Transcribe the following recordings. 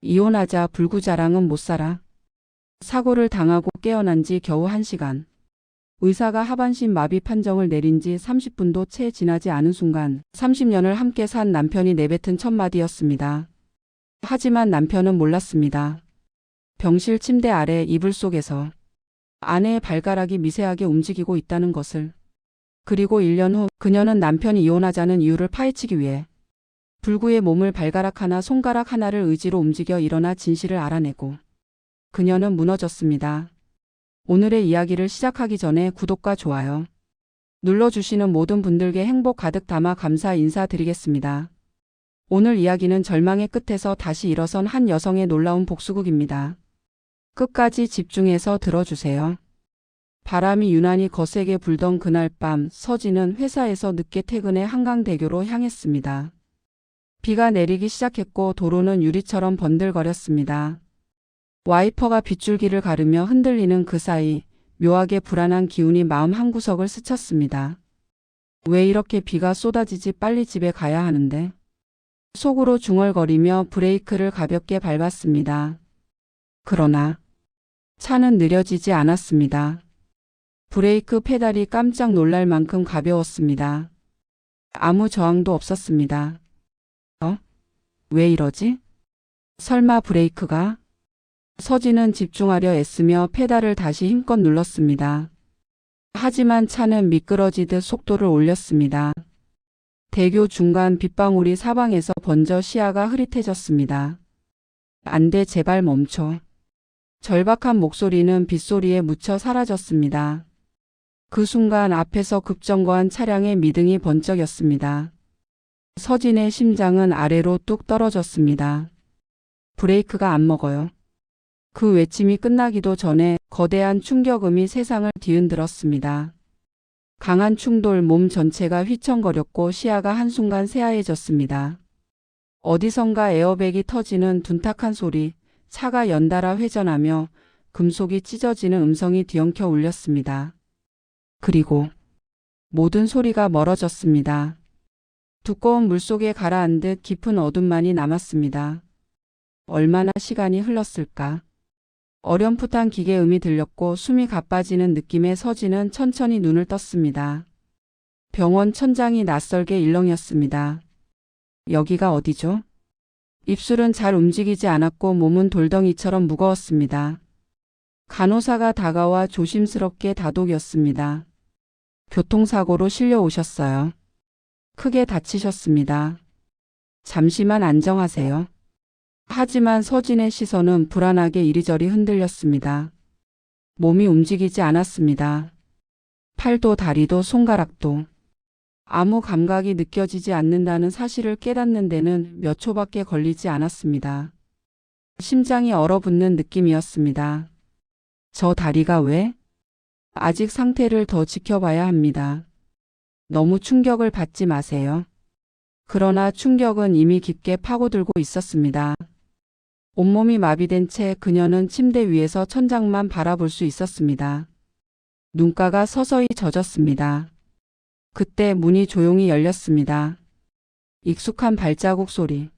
이혼하자 불구자랑은 못 살아. 사고를 당하고 깨어난 지 겨우 1시간. 의사가 하반신 마비 판정을 내린 지 30분도 채 지나지 않은 순간 30년을 함께 산 남편이 내뱉은 첫마디였습니다. 하지만 남편은 몰랐습니다. 병실 침대 아래 이불 속에서 아내의 발가락이 미세하게 움직이고 있다는 것을. 그리고 1년 후 그녀는 남편이 이혼하자는 이유를 파헤치기 위해 불구의 몸을 발가락 하나 손가락 하나를 의지로 움직여 일어나 진실을 알아내고 그녀는 무너졌습니다. 오늘의 이야기를 시작하기 전에 구독과 좋아요 눌러주시는 모든 분들께 행복 가득 담아 감사 인사드리겠습니다. 오늘 이야기는 절망의 끝에서 다시 일어선 한 여성의 놀라운 복수극입니다. 끝까지 집중해서 들어주세요. 바람이 유난히 거세게 불던 그날 밤 서진은 회사에서 늦게 퇴근해 한강대교로 향했습니다. 비가 내리기 시작했고 도로는 유리처럼 번들거렸습니다. 와이퍼가 빗줄기를 가르며 흔들리는 그 사이 묘하게 불안한 기운이 마음 한구석을 스쳤습니다. 왜 이렇게 비가 쏟아지지, 빨리 집에 가야 하는데. 속으로 중얼거리며 브레이크를 가볍게 밟았습니다. 그러나 차는 느려지지 않았습니다. 브레이크 페달이 깜짝 놀랄 만큼 가벼웠습니다. 아무 저항도 없었습니다. 왜 이러지? 설마 브레이크가? 서진은 집중하려 애쓰며 페달을 다시 힘껏 눌렀습니다. 하지만 차는 미끄러지듯 속도를 올렸습니다. 대교 중간 빗방울이 사방에서 번져 시야가 흐릿해졌습니다. 안 돼, 제발 멈춰. 절박한 목소리는 빗소리에 묻혀 사라졌습니다. 그 순간 앞에서 급정거한 차량의 미등이 번쩍였습니다. 서진의 심장은 아래로 뚝 떨어졌습니다. 브레이크가 안 먹어요. 그 외침이 끝나기도 전에 거대한 충격음이 세상을 뒤흔들었습니다. 강한 충돌, 몸 전체가 휘청거렸고 시야가 한순간 새하얘졌습니다. 어디선가 에어백이 터지는 둔탁한 소리, 차가 연달아 회전하며 금속이 찢어지는 음성이 뒤엉켜 울렸습니다. 그리고 모든 소리가 멀어졌습니다. 두꺼운 물속에 가라앉듯 깊은 어둠만이 남았습니다. 얼마나 시간이 흘렀을까? 어렴풋한 기계음이 들렸고 숨이 가빠지는 느낌에 서진은 천천히 눈을 떴습니다. 병원 천장이 낯설게 일렁였습니다. 여기가 어디죠? 입술은 잘 움직이지 않았고 몸은 돌덩이처럼 무거웠습니다. 간호사가 다가와 조심스럽게 다독였습니다. 교통사고로 실려오셨어요. 크게 다치셨습니다. 잠시만 안정하세요. 하지만 서진의 시선은 불안하게 이리저리 흔들렸습니다. 몸이 움직이지 않았습니다. 팔도 다리도 손가락도. 아무 감각이 느껴지지 않는다는 사실을 깨닫는 데는 몇 초밖에 걸리지 않았습니다. 심장이 얼어붙는 느낌이었습니다. 저 다리가 왜? 아직 상태를 더 지켜봐야 합니다. 너무 충격을 받지 마세요. 그러나 충격은 이미 깊게 파고들고 있었습니다. 온몸이 마비된 채 그녀는 침대 위에서 천장만 바라볼 수 있었습니다. 눈가가 서서히 젖었습니다. 그때 문이 조용히 열렸습니다. 익숙한 발자국 소리.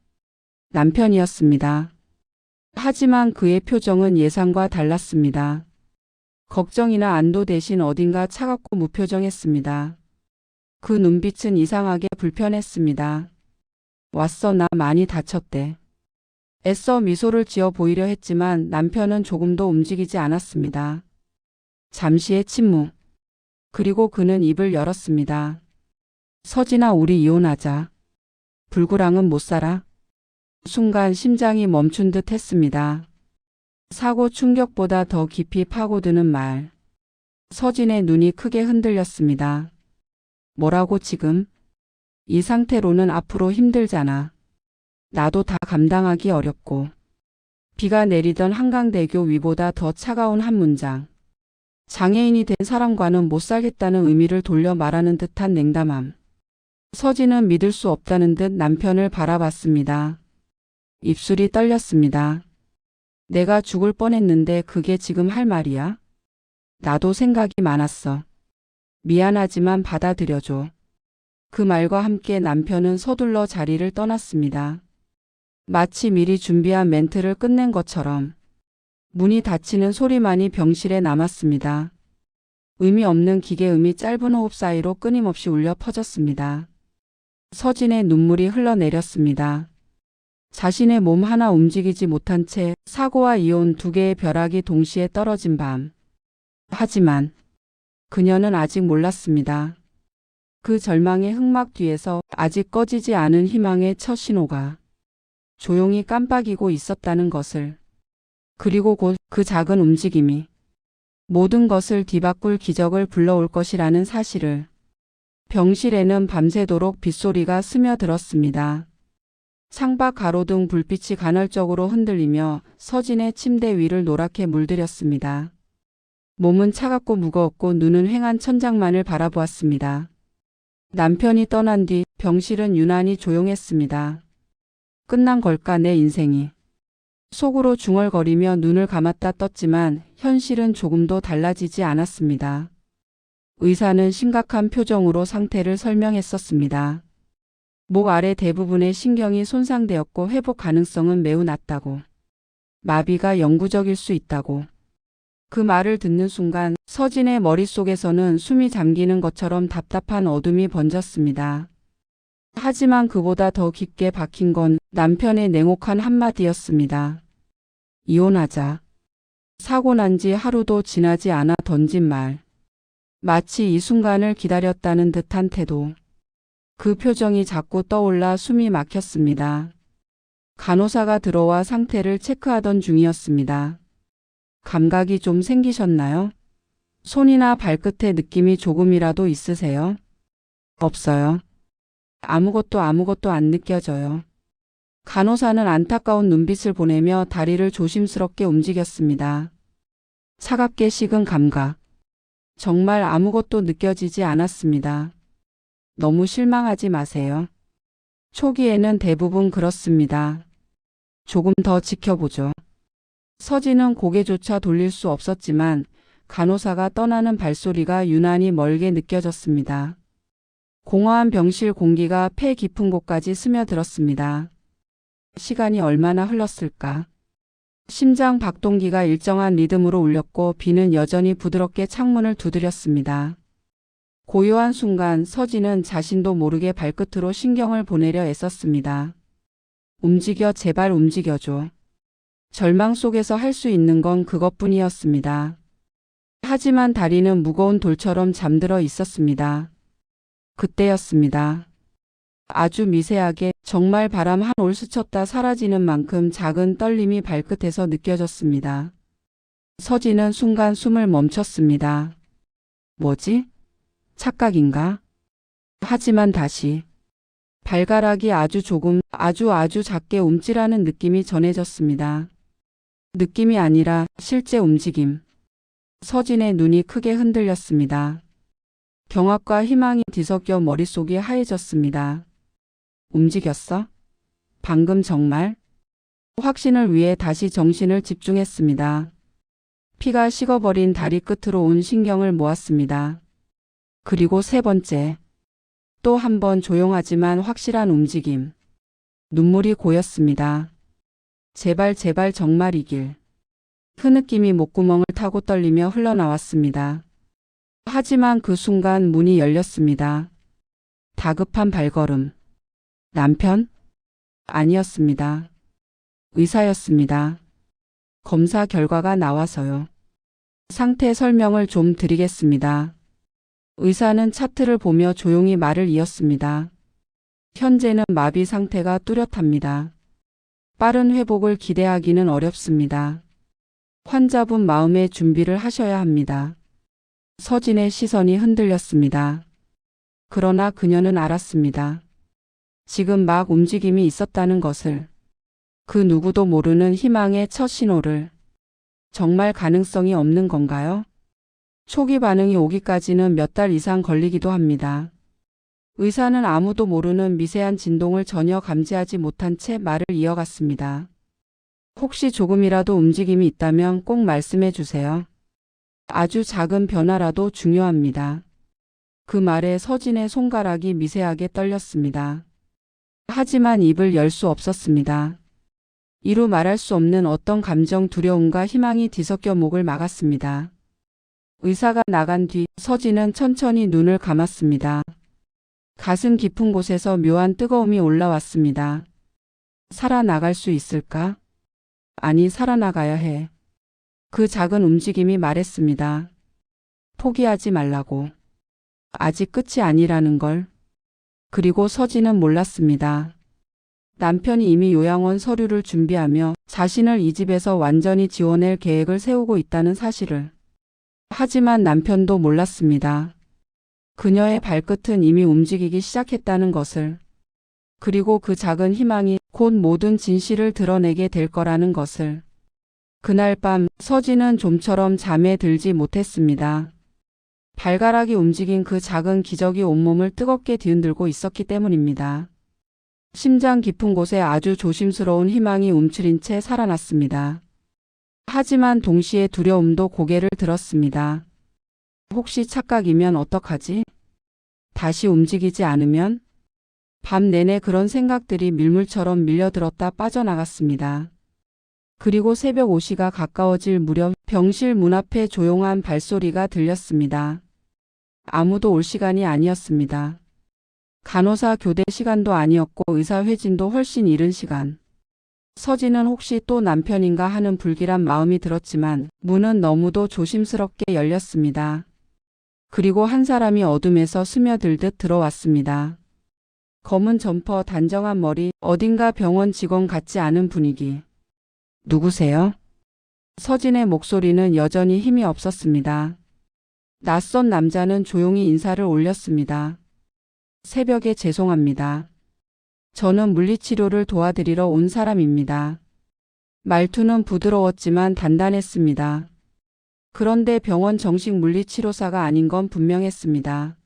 남편이었습니다. 하지만 그의 표정은 예상과 달랐습니다. 걱정이나 안도 대신 어딘가 차갑고 무표정했습니다. 그 눈빛은 이상하게 불편했습니다. 왔어, 나 많이 다쳤대. 애써 미소를 지어 보이려 했지만 남편은 조금도 움직이지 않았습니다. 잠시의 침묵. 그리고 그는 입을 열었습니다. 서진아, 우리 이혼하자. 불구랑은 못 살아. 순간 심장이 멈춘 듯 했습니다. 사고 충격보다 더 깊이 파고드는 말. 서진의 눈이 크게 흔들렸습니다. 뭐라고 지금? 이 상태로는 앞으로 힘들잖아. 나도 다 감당하기 어렵고. 비가 내리던 한강대교 위보다 더 차가운 한 문장. 장애인이 된 사람과는 못 살겠다는 의미를 돌려 말하는 듯한 냉담함. 서진은 믿을 수 없다는 듯 남편을 바라봤습니다. 입술이 떨렸습니다. 내가 죽을 뻔했는데 그게 지금 할 말이야? 나도 생각이 많았어. 미안하지만 받아들여줘. 그 말과 함께 남편은 서둘러 자리를 떠났습니다. 마치 미리 준비한 멘트를 끝낸 것처럼 문이 닫히는 소리만이 병실에 남았습니다. 의미 없는 기계음이 짧은 호흡 사이로 끊임없이 울려 퍼졌습니다. 서진의 눈물이 흘러내렸습니다. 자신의 몸 하나 움직이지 못한 채 사고와 이혼 두 개의 벼락이 동시에 떨어진 밤. 하지만 그녀는 아직 몰랐습니다. 그 절망의 흑막 뒤에서 아직 꺼지지 않은 희망의 첫 신호가 조용히 깜빡이고 있었다는 것을, 그리고 곧 그 작은 움직임이 모든 것을 뒤바꿀 기적을 불러올 것이라는 사실을. 병실에는 밤새도록 빗소리가 스며들었습니다. 창밖 가로등 불빛이 간헐적으로 흔들리며 서진의 침대 위를 노랗게 물들였습니다. 몸은 차갑고 무거웠고 눈은 휑한 천장만을 바라보았습니다. 남편이 떠난 뒤 병실은 유난히 조용했습니다. 끝난 걸까 내 인생이. 속으로 중얼거리며 눈을 감았다 떴지만 현실은 조금도 달라지지 않았습니다. 의사는 심각한 표정으로 상태를 설명했었습니다. 목 아래 대부분의 신경이 손상되었고 회복 가능성은 매우 낮다고. 마비가 영구적일 수 있다고. 그 말을 듣는 순간 서진의 머릿속에서는 숨이 잠기는 것처럼 답답한 어둠이 번졌습니다. 하지만 그보다 더 깊게 박힌 건 남편의 냉혹한 한마디였습니다. 이혼하자. 사고 난 지 하루도 지나지 않아 던진 말. 마치 이 순간을 기다렸다는 듯한 태도. 그 표정이 자꾸 떠올라 숨이 막혔습니다. 간호사가 들어와 상태를 체크하던 중이었습니다. 감각이 좀 생기셨나요? 손이나 발끝에 느낌이 조금이라도 있으세요? 없어요. 아무것도 안 느껴져요. 간호사는 안타까운 눈빛을 보내며 다리를 조심스럽게 움직였습니다. 차갑게 식은 감각. 정말 아무것도 느껴지지 않았습니다. 너무 실망하지 마세요. 초기에는 대부분 그렇습니다. 조금 더 지켜보죠. 서진은 고개조차 돌릴 수 없었지만 간호사가 떠나는 발소리가 유난히 멀게 느껴졌습니다. 공허한 병실 공기가 폐 깊은 곳까지 스며들었습니다. 시간이 얼마나 흘렀을까? 심장 박동기가 일정한 리듬으로 울렸고 비는 여전히 부드럽게 창문을 두드렸습니다. 고요한 순간 서진은 자신도 모르게 발끝으로 신경을 보내려 애썼습니다. 움직여, 제발 움직여줘. 절망 속에서 할 수 있는 건 그것뿐이었습니다. 하지만 다리는 무거운 돌처럼 잠들어 있었습니다. 그때였습니다. 아주 미세하게 정말 바람 한 올 스쳤다 사라지는 만큼 작은 떨림이 발끝에서 느껴졌습니다. 서진은 순간 숨을 멈췄습니다. 뭐지? 착각인가? 하지만 다시 발가락이 아주 조금 아주 작게 움찔하는 느낌이 전해졌습니다. 느낌이 아니라 실제 움직임. 서진의 눈이 크게 흔들렸습니다. 경악과 희망이 뒤섞여 머릿속이 하얘졌습니다. 움직였어? 방금 정말? 확신을 위해 다시 정신을 집중했습니다. 피가 식어버린 다리 끝으로 온 신경을 모았습니다. 그리고 세 번째. 또 한 번 조용하지만 확실한 움직임. 눈물이 고였습니다. 제발 정말이길. 흐느낌이 목구멍을 타고 떨리며 흘러나왔습니다. 하지만 그 순간 문이 열렸습니다. 다급한 발걸음. 남편? 아니었습니다. 의사였습니다. 검사 결과가 나와서요. 상태 설명을 좀 드리겠습니다. 의사는 차트를 보며 조용히 말을 이었습니다. 현재는 마비 상태가 뚜렷합니다. 빠른 회복을 기대하기는 어렵습니다. 환자분 마음의 준비를 하셔야 합니다. 서진의 시선이 흔들렸습니다. 그러나 그녀는 알았습니다. 지금 막 움직임이 있었다는 것을. 그 누구도 모르는 희망의 첫 신호를. 정말 가능성이 없는 건가요? 초기 반응이 오기까지는 몇 달 이상 걸리기도 합니다. 의사는 아무도 모르는 미세한 진동을 전혀 감지하지 못한 채 말을 이어갔습니다. 혹시 조금이라도 움직임이 있다면 꼭 말씀해 주세요. 아주 작은 변화라도 중요합니다. 그 말에 서진의 손가락이 미세하게 떨렸습니다. 하지만 입을 열 수 없었습니다. 이루 말할 수 없는 어떤 감정, 두려움과 희망이 뒤섞여 목을 막았습니다. 의사가 나간 뒤 서진은 천천히 눈을 감았습니다. 가슴 깊은 곳에서 묘한 뜨거움이 올라왔습니다. 살아나갈 수 있을까? 아니, 살아나가야 해. 그 작은 움직임이 말했습니다. 포기하지 말라고. 아직 끝이 아니라는 걸. 그리고 서진은 몰랐습니다. 남편이 이미 요양원 서류를 준비하며 자신을 이 집에서 완전히 지워낼 계획을 세우고 있다는 사실을. 하지만 남편도 몰랐습니다. 그녀의 발끝은 이미 움직이기 시작했다는 것을. 그리고 그 작은 희망이 곧 모든 진실을 드러내게 될 거라는 것을. 그날 밤 서진은 좀처럼 잠에 들지 못했습니다. 발가락이 움직인 그 작은 기적이 온몸을 뜨겁게 뒤흔들고 있었기 때문입니다. 심장 깊은 곳에 아주 조심스러운 희망이 움츠린 채 살아났습니다. 하지만 동시에 두려움도 고개를 들었습니다. 혹시 착각이면 어떡하지? 다시 움직이지 않으면? 밤 내내 그런 생각들이 밀물처럼 밀려들었다 빠져나갔습니다. 그리고 새벽 5시가 가까워질 무렵 병실 문 앞에 조용한 발소리가 들렸습니다. 아무도 올 시간이 아니었습니다. 간호사 교대 시간도 아니었고 의사 회진도 훨씬 이른 시간. 서진은 혹시 또 남편인가 하는 불길한 마음이 들었지만 문은 너무도 조심스럽게 열렸습니다. 그리고 한 사람이 어둠에서 스며들듯 들어왔습니다. 검은 점퍼, 단정한 머리, 어딘가 병원 직원 같지 않은 분위기. 누구세요? 서진의 목소리는 여전히 힘이 없었습니다. 낯선 남자는 조용히 인사를 올렸습니다. 새벽에 죄송합니다. 저는 물리치료를 도와드리러 온 사람입니다. 말투는 부드러웠지만 단단했습니다. 그런데 병원 정식 물리치료사가 아닌 건 분명했습니다.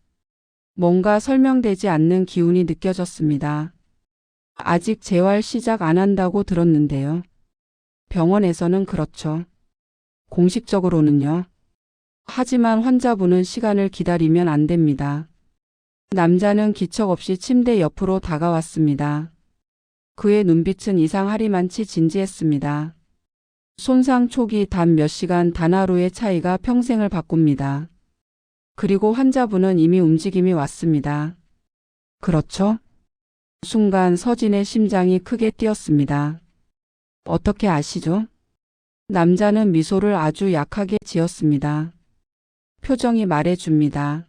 뭔가 설명되지 않는 기운이 느껴졌습니다. 아직 재활 시작 안 한다고 들었는데요. 병원에서는 그렇죠. 공식적으로는요. 하지만 환자분은 시간을 기다리면 안 됩니다. 남자는 기척 없이 침대 옆으로 다가왔습니다. 그의 눈빛은 이상하리만치 진지했습니다. 손상 초기 단 몇 시간, 단 하루의 차이가 평생을 바꿉니다. 그리고 환자분은 이미 움직임이 왔습니다. 그렇죠? 순간 서진의 심장이 크게 뛰었습니다. 어떻게 아시죠? 남자는 미소를 아주 약하게 지었습니다. 표정이 말해줍니다.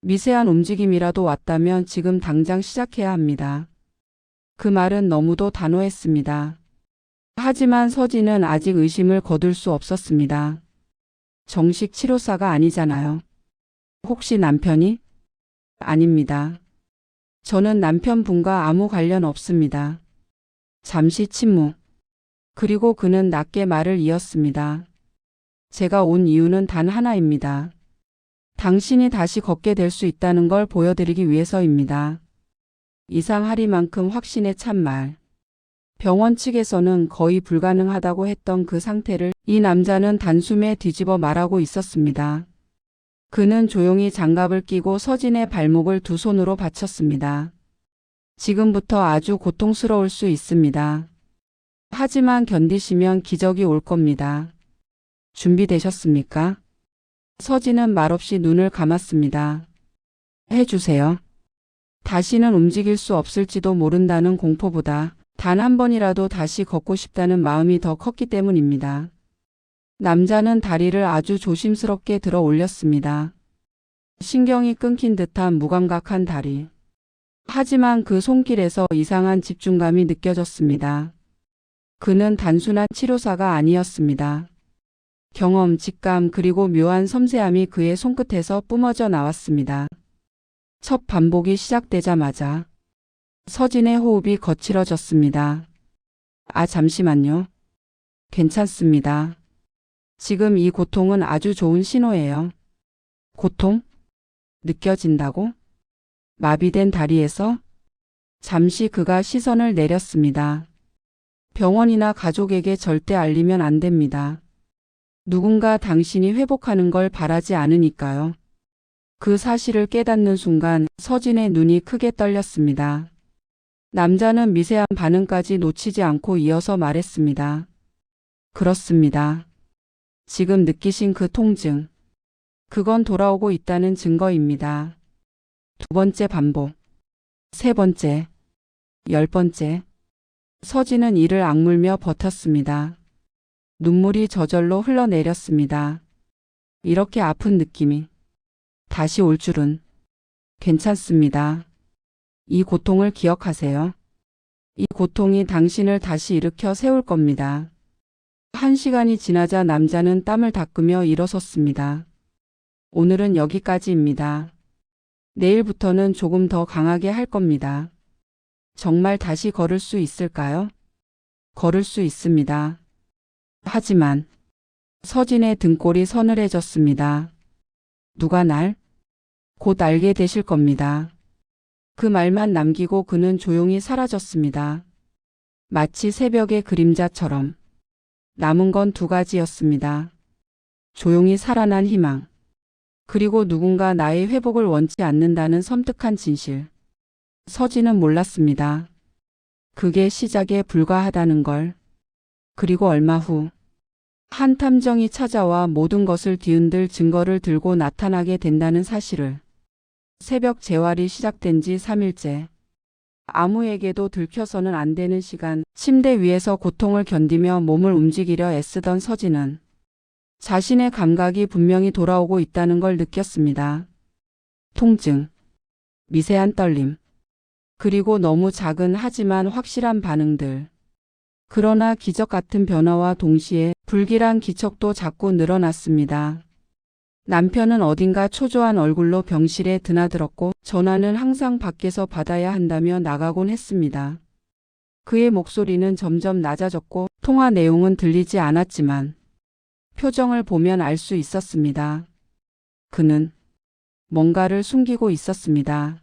미세한 움직임이라도 왔다면 지금 당장 시작해야 합니다. 그 말은 너무도 단호했습니다. 하지만 서진은 아직 의심을 거둘 수 없었습니다. 정식 치료사가 아니잖아요. 혹시 남편이? 아닙니다. 저는 남편분과 아무 관련 없습니다. 잠시 침묵. 그리고 그는 낮게 말을 이었습니다. 제가 온 이유는 단 하나입니다. 당신이 다시 걷게 될 수 있다는 걸 보여드리기 위해서입니다. 이상하리만큼 확신에 찬 말. 병원 측에서는 거의 불가능하다고 했던 그 상태를 이 남자는 단숨에 뒤집어 말하고 있었습니다. 그는 조용히 장갑을 끼고 서진의 발목을 두 손으로 받쳤습니다. 지금부터 아주 고통스러울 수 있습니다. 하지만 견디시면 기적이 올 겁니다. 준비되셨습니까? 서진은 말없이 눈을 감았습니다. 해주세요. 다시는 움직일 수 없을지도 모른다는 공포보다 단 한 번이라도 다시 걷고 싶다는 마음이 더 컸기 때문입니다. 남자는 다리를 아주 조심스럽게 들어 올렸습니다. 신경이 끊긴 듯한 무감각한 다리. 하지만 그 손길에서 이상한 집중감이 느껴졌습니다. 그는 단순한 치료사가 아니었습니다. 경험, 직감 그리고 묘한 섬세함이 그의 손끝에서 뿜어져 나왔습니다. 첫 반복이 시작되자마자 서진의 호흡이 거칠어졌습니다. 잠시만요. 괜찮습니다. 지금 이 고통은 아주 좋은 신호예요. 고통? 느껴진다고? 마비된 다리에서? 잠시 그가 시선을 내렸습니다. 병원이나 가족에게 절대 알리면 안 됩니다. 누군가 당신이 회복하는 걸 바라지 않으니까요. 그 사실을 깨닫는 순간 서진의 눈이 크게 떨렸습니다. 남자는 미세한 반응까지 놓치지 않고 이어서 말했습니다. 그렇습니다. 지금 느끼신 그 통증. 그건 돌아오고 있다는 증거입니다. 두 번째 반복. 세 번째. 10번째. 서진은 이를 악물며 버텼습니다. 눈물이 저절로 흘러내렸습니다. 이렇게 아픈 느낌이 다시 올 줄은. 괜찮습니다. 이 고통을 기억하세요. 이 고통이 당신을 다시 일으켜 세울 겁니다. 1시간이 지나자 남자는 땀을 닦으며 일어섰습니다. 오늘은 여기까지입니다. 내일부터는 조금 더 강하게 할 겁니다. 정말 다시 걸을 수 있을까요? 걸을 수 있습니다. 하지만 서진의 등골이 서늘해졌습니다. 누가 날? 곧 알게 되실 겁니다. 그 말만 남기고 그는 조용히 사라졌습니다. 마치 새벽의 그림자처럼. 남은 건 두 가지였습니다. 조용히 살아난 희망. 그리고 누군가 나의 회복을 원치 않는다는 섬뜩한 진실. 서진은 몰랐습니다. 그게 시작에 불과하다는 걸. 그리고 얼마 후 한 탐정이 찾아와 모든 것을 뒤흔들 증거를 들고 나타나게 된다는 사실을. 새벽 재활이 시작된 지 3일째. 아무에게도 들켜서는 안 되는 시간, 침대 위에서 고통을 견디며 몸을 움직이려 애쓰던 서진은 자신의 감각이 분명히 돌아오고 있다는 걸 느꼈습니다. 통증, 미세한 떨림, 그리고 너무 작은 하지만 확실한 반응들. 그러나 기적 같은 변화와 동시에 불길한 기척도 자꾸 늘어났습니다. 남편은 어딘가 초조한 얼굴로 병실에 드나들었고 전화는 항상 밖에서 받아야 한다며 나가곤 했습니다. 그의 목소리는 점점 낮아졌고 통화 내용은 들리지 않았지만 표정을 보면 알 수 있었습니다. 그는 뭔가를 숨기고 있었습니다.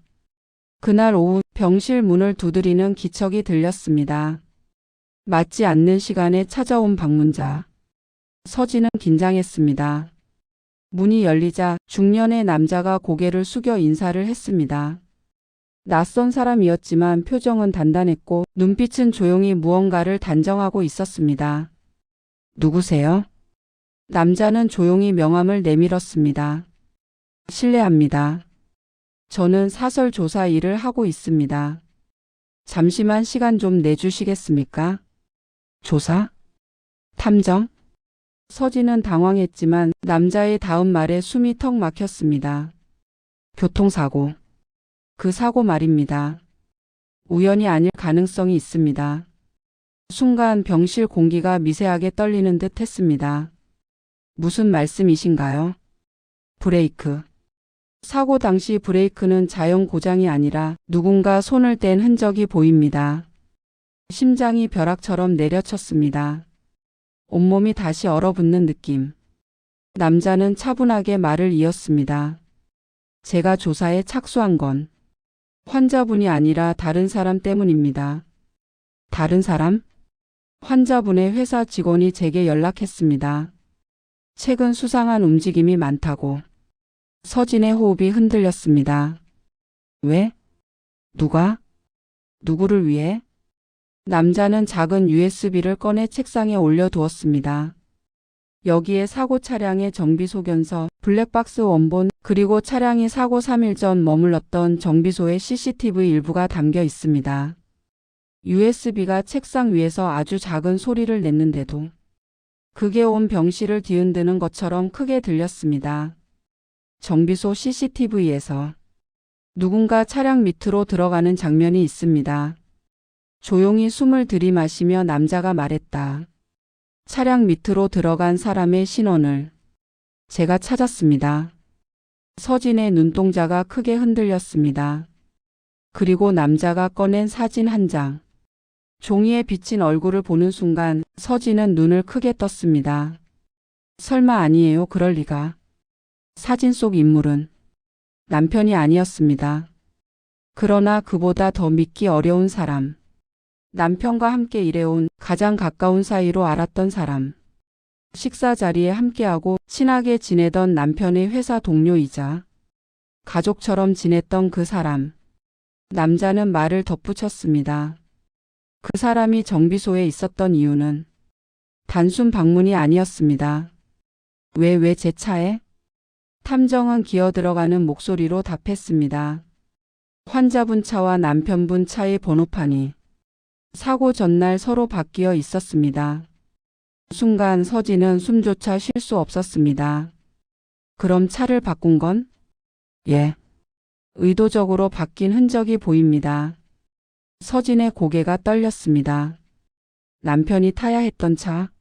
그날 오후 병실 문을 두드리는 기척이 들렸습니다. 맞지 않는 시간에 찾아온 방문자. 서진은 긴장했습니다. 문이 열리자 중년의 남자가 고개를 숙여 인사를 했습니다. 낯선 사람이었지만 표정은 단단했고 눈빛은 조용히 무언가를 단정하고 있었습니다. 누구세요? 남자는 조용히 명함을 내밀었습니다. 실례합니다. 저는 사설 조사 일을 하고 있습니다. 잠시만 시간 좀 내주시겠습니까? 조사? 탐정? 서진은 당황했지만 남자의 다음 말에 숨이 턱 막혔습니다. 교통사고. 그 사고 말입니다. 우연이 아닐 가능성이 있습니다. 순간 병실 공기가 미세하게 떨리는 듯 했습니다. 무슨 말씀이신가요? 브레이크. 사고 당시 브레이크는 자연 고장이 아니라 누군가 손을 뗀 흔적이 보입니다. 심장이 벼락처럼 내려쳤습니다. 온몸이 다시 얼어붙는 느낌. 남자는 차분하게 말을 이었습니다. 제가 조사에 착수한 건 환자분이 아니라 다른 사람 때문입니다. 다른 사람? 환자분의 회사 직원이 제게 연락했습니다. 최근 수상한 움직임이 많다고. 서진의 호흡이 흔들렸습니다. 왜? 누가? 누구를 위해? 남자는 작은 USB를 꺼내 책상에 올려두었습니다. 여기에 사고 차량의 정비 소견서, 블랙박스 원본, 그리고 차량이 사고 3일 전 머물렀던 정비소의 CCTV 일부가 담겨 있습니다. USB가 책상 위에서 아주 작은 소리를 냈는데도 그게 온 병실을 뒤흔드는 것처럼 크게 들렸습니다. 정비소 CCTV에서 누군가 차량 밑으로 들어가는 장면이 있습니다. 조용히 숨을 들이마시며 남자가 말했다. 차량 밑으로 들어간 사람의 신원을 제가 찾았습니다. 서진의 눈동자가 크게 흔들렸습니다. 그리고 남자가 꺼낸 사진 한 장. 종이에 비친 얼굴을 보는 순간 서진은 눈을 크게 떴습니다. 설마 아니에요, 그럴 리가. 사진 속 인물은 남편이 아니었습니다. 그러나 그보다 더 믿기 어려운 사람. 남편과 함께 일해온 가장 가까운 사이로 알았던 사람. 식사 자리에 함께하고 친하게 지내던 남편의 회사 동료이자 가족처럼 지냈던 그 사람. 남자는 말을 덧붙였습니다. 그 사람이 정비소에 있었던 이유는 단순 방문이 아니었습니다. 왜 제 차에? 탐정은 기어들어가는 목소리로 답했습니다. 환자분 차와 남편분 차의 번호판이 사고 전날 서로 바뀌어 있었습니다. 순간 서진은 숨조차 쉴 수 없었습니다. 그럼 차를 바꾼 건? 예. 의도적으로 바뀐 흔적이 보입니다. 서진의 고개가 떨렸습니다. 남편이 타야 했던 차.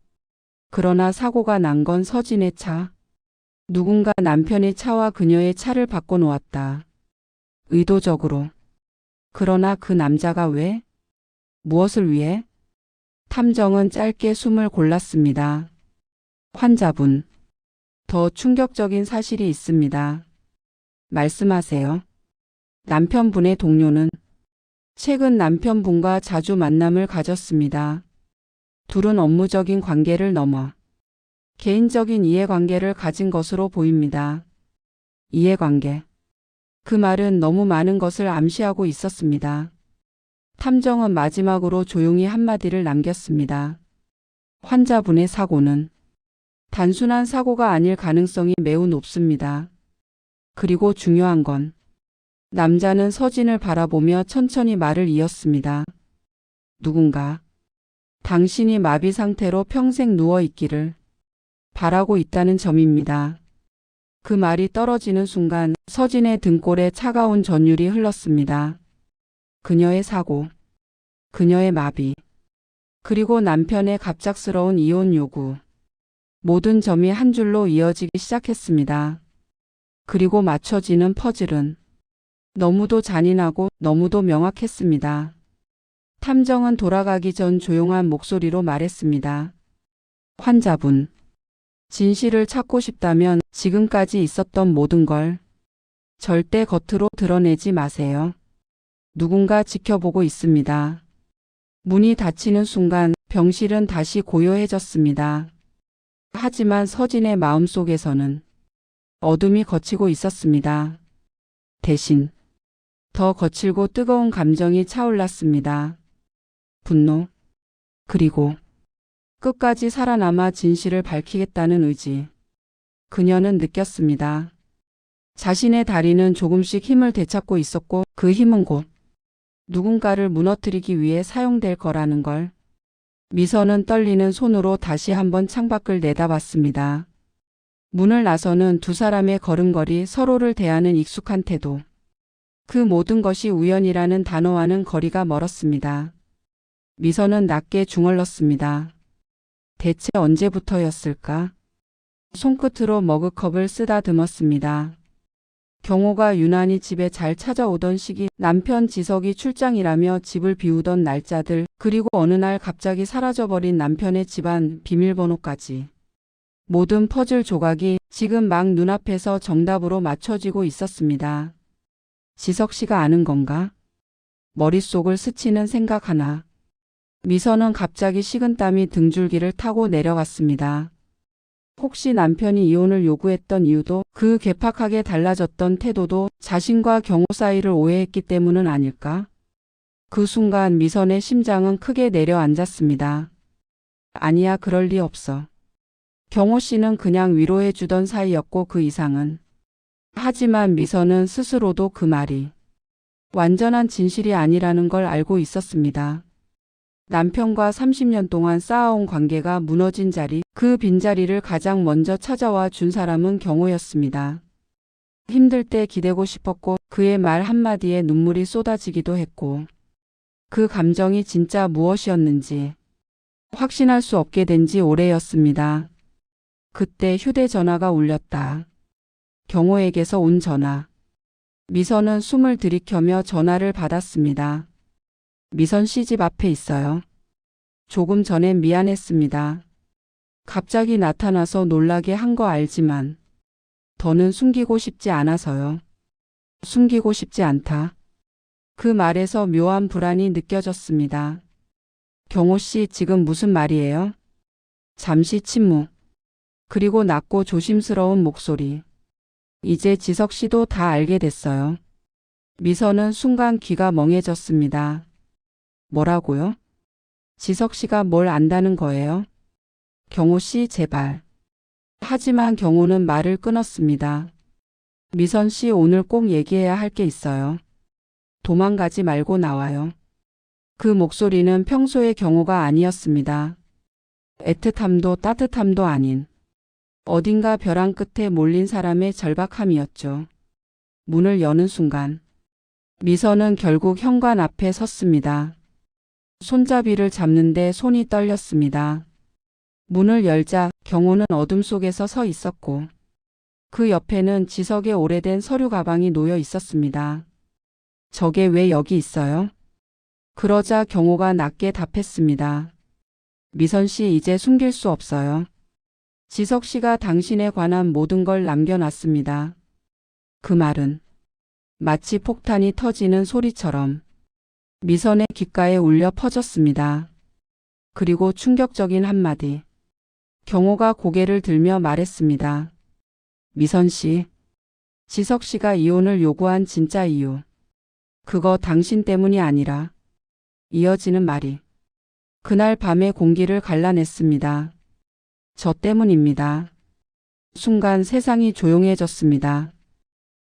그러나 사고가 난 건 서진의 차. 누군가 남편의 차와 그녀의 차를 바꿔놓았다. 의도적으로. 그러나 그 남자가 왜? 무엇을 위해? 탐정은 짧게 숨을 골랐습니다. 환자분. 더 충격적인 사실이 있습니다. 말씀하세요. 남편분의 동료는 최근 남편분과 자주 만남을 가졌습니다. 둘은 업무적인 관계를 넘어 개인적인 이해관계를 가진 것으로 보입니다. 이해관계. 그 말은 너무 많은 것을 암시하고 있었습니다. 탐정은 마지막으로 조용히 한마디를 남겼습니다. 환자분의 사고는 단순한 사고가 아닐 가능성이 매우 높습니다. 그리고 중요한 건 남자는 서진을 바라보며 천천히 말을 이었습니다. 누군가 당신이 마비 상태로 평생 누워있기를 바라고 있다는 점입니다. 그 말이 떨어지는 순간 서진의 등골에 차가운 전율이 흘렀습니다. 그녀의 사고, 그녀의 마비, 그리고 남편의 갑작스러운 이혼 요구. 모든 점이 한 줄로 이어지기 시작했습니다. 그리고 맞춰지는 퍼즐은 너무도 잔인하고 너무도 명확했습니다. 탐정은 돌아가기 전 조용한 목소리로 말했습니다. 환자분, 진실을 찾고 싶다면 지금까지 있었던 모든 걸 절대 겉으로 드러내지 마세요. 누군가 지켜보고 있습니다. 문이 닫히는 순간 병실은 다시 고요해졌습니다. 하지만 서진의 마음속에서는 어둠이 걷히고 있었습니다. 대신 더 거칠고 뜨거운 감정이 차올랐습니다. 분노, 그리고 끝까지 살아남아 진실을 밝히겠다는 의지. 그녀는 느꼈습니다. 자신의 다리는 조금씩 힘을 되찾고 있었고 그 힘은 곧 누군가를 무너뜨리기 위해 사용될 거라는 걸. 미선은 떨리는 손으로 다시 한번 창밖을 내다봤습니다. 문을 나서는 두 사람의 걸음걸이, 서로를 대하는 익숙한 태도. 그 모든 것이 우연이라는 단어와는 거리가 멀었습니다. 미선은 낮게 중얼렀습니다. 대체 언제부터였을까? 손끝으로 머그컵을 쓰다듬었습니다. 경호가 유난히 집에 잘 찾아오던 시기, 남편 지석이 출장이라며 집을 비우던 날짜들, 그리고 어느 날 갑자기 사라져버린 남편의 집안 비밀번호까지. 모든 퍼즐 조각이 지금 막 눈앞에서 정답으로 맞춰지고 있었습니다. 지석 씨가 아는 건가? 머릿속을 스치는 생각 하나. 미선은 갑자기 식은땀이 등줄기를 타고 내려갔습니다. 혹시 남편이 이혼을 요구했던 이유도, 그 괴팍하게 달라졌던 태도도 자신과 경호 사이를 오해했기 때문은 아닐까? 그 순간 미선의 심장은 크게 내려앉았습니다. 아니야, 그럴 리 없어. 경호 씨는 그냥 위로해 주던 사이였고 그 이상은. 하지만 미선은 스스로도 그 말이 완전한 진실이 아니라는 걸 알고 있었습니다. 남편과 30년 동안 쌓아온 관계가 무너진 자리, 그 빈자리를 가장 먼저 찾아와 준 사람은 경호였습니다. 힘들 때 기대고 싶었고 그의 말 한마디에 눈물이 쏟아지기도 했고 그 감정이 진짜 무엇이었는지 확신할 수 없게 된 지 오래였습니다. 그때 휴대전화가 울렸다. 경호에게서 온 전화. 미선은 숨을 들이켜며 전화를 받았습니다. 미선 씨 집 앞에 있어요. 조금 전엔 미안했습니다. 갑자기 나타나서 놀라게 한 거 알지만 더는 숨기고 싶지 않아서요. 숨기고 싶지 않다. 그 말에서 묘한 불안이 느껴졌습니다. 경호 씨, 지금 무슨 말이에요? 잠시 침묵. 그리고 낮고 조심스러운 목소리. 이제 지석 씨도 다 알게 됐어요. 미선은 순간 귀가 멍해졌습니다. 뭐라고요? 지석 씨가 뭘 안다는 거예요? 경호 씨 제발. 하지만 경호는 말을 끊었습니다. 미선 씨 오늘 꼭 얘기해야 할 게 있어요. 도망가지 말고 나와요. 그 목소리는 평소의 경호가 아니었습니다. 애틋함도 따뜻함도 아닌 어딘가 벼랑 끝에 몰린 사람의 절박함이었죠. 문을 여는 순간 미선은 결국 현관 앞에 섰습니다. 손잡이를 잡는데 손이 떨렸습니다. 문을 열자 경호는 어둠 속에서 서 있었고 그 옆에는 지석의 오래된 서류 가방이 놓여 있었습니다. 저게 왜 여기 있어요? 그러자 경호가 낮게 답했습니다. 미선 씨 이제 숨길 수 없어요. 지석 씨가 당신에 관한 모든 걸 남겨놨습니다. 그 말은 마치 폭탄이 터지는 소리처럼 미선의 귓가에 울려 퍼졌습니다. 그리고 충격적인 한마디. 경호가 고개를 들며 말했습니다. 미선 씨, 지석 씨가 이혼을 요구한 진짜 이유. 그거 당신 때문이 아니라 이어지는 말이 그날 밤의 공기를 갈라냈습니다. 저 때문입니다. 순간 세상이 조용해졌습니다.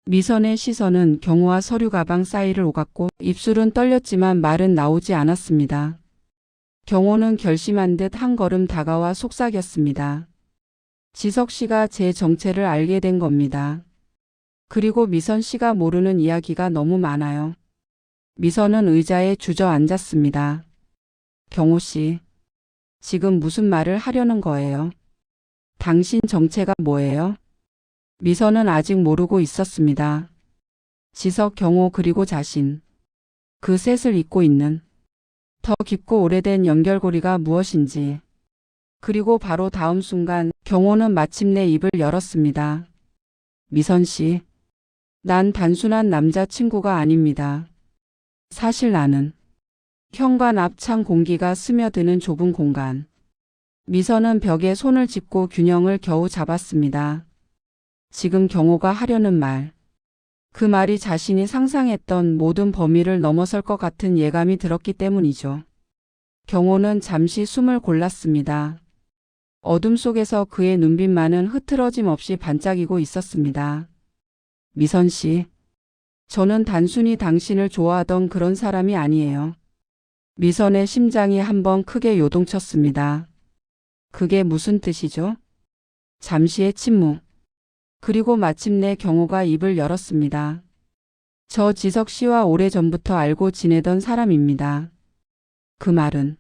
미선의 시선은 경호와 서류 가방 사이를 오갔고 입술은 떨렸지만 말은 나오지 않았습니다. 경호는 결심한 듯 한 걸음 다가와 속삭였습니다. 지석 씨가 제 정체를 알게 된 겁니다. 그리고 미선 씨가 모르는 이야기가 너무 많아요. 미선은 의자에 주저앉았습니다. 경호 씨, 지금 무슨 말을 하려는 거예요? 당신 정체가 뭐예요? 미선은 아직 모르고 있었습니다. 지석, 경호 그리고 자신. 그 셋을 잇고 있는 더 깊고 오래된 연결고리가 무엇인지. 그리고 바로 다음 순간 경호는 마침내 입을 열었습니다. 미선 씨, 난 단순한 남자친구가 아닙니다. 사실 나는 현관 앞 찬 공기가 스며드는 좁은 공간. 미선은 벽에 손을 짚고 균형을 겨우 잡았습니다. 지금 경호가 하려는 말. 그 말이 자신이 상상했던 모든 범위를 넘어설 것 같은 예감이 들었기 때문이죠. 경호는 잠시 숨을 골랐습니다. 어둠 속에서 그의 눈빛만은 흐트러짐 없이 반짝이고 있었습니다. 미선 씨, 저는 단순히 당신을 좋아하던 그런 사람이 아니에요. 미선의 심장이 한번 크게 요동쳤습니다. 그게 무슨 뜻이죠? 잠시의 침묵. 그리고 마침내 경호가 입을 열었습니다. 저 지석 씨와 오래전부터 알고 지내던 사람입니다. 그 말은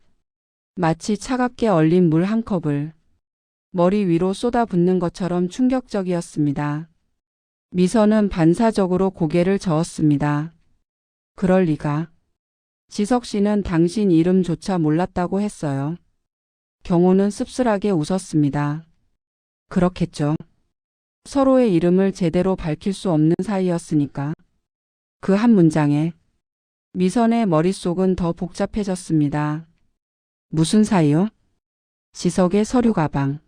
마치 차갑게 얼린 물 한 컵을 머리 위로 쏟아붓는 것처럼 충격적이었습니다. 미선은 반사적으로 고개를 저었습니다. 그럴 리가. 지석 씨는 당신 이름조차 몰랐다고 했어요. 경호는 씁쓸하게 웃었습니다. 그렇겠죠. 서로의 이름을 제대로 밝힐 수 없는 사이였으니까. 그 한 문장에 미선의 머릿속은 더 복잡해졌습니다. 무슨 사이요? 지석의 서류 가방.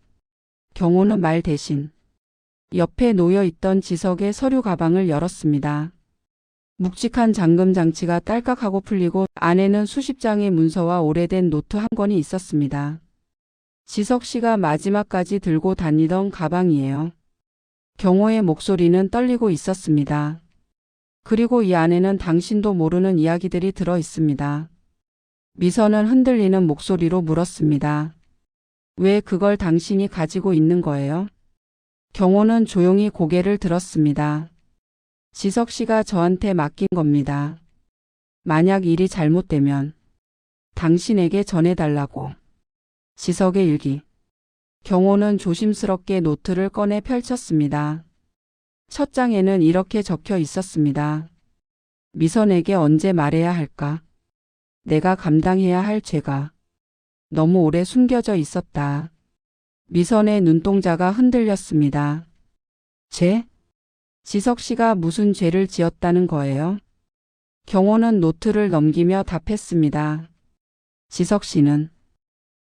경호는 말 대신 옆에 놓여있던 지석의 서류 가방을 열었습니다. 묵직한 잠금 장치가 딸깍하고 풀리고 안에는 수십 장의 문서와 오래된 노트 한 권이 있었습니다. 지석 씨가 마지막까지 들고 다니던 가방이에요. 경호의 목소리는 떨리고 있었습니다. 그리고 이 안에는 당신도 모르는 이야기들이 들어 있습니다. 미선은 흔들리는 목소리로 물었습니다. 왜 그걸 당신이 가지고 있는 거예요? 경호는 조용히 고개를 들었습니다. 지석 씨가 저한테 맡긴 겁니다. 만약 일이 잘못되면 당신에게 전해달라고. 지석의 일기. 경호는 조심스럽게 노트를 꺼내 펼쳤습니다. 첫 장에는 이렇게 적혀 있었습니다. 미선에게 언제 말해야 할까? 내가 감당해야 할 죄가 너무 오래 숨겨져 있었다. 미선의 눈동자가 흔들렸습니다. 죄? 지석 씨가 무슨 죄를 지었다는 거예요? 경호는 노트를 넘기며 답했습니다. 지석 씨는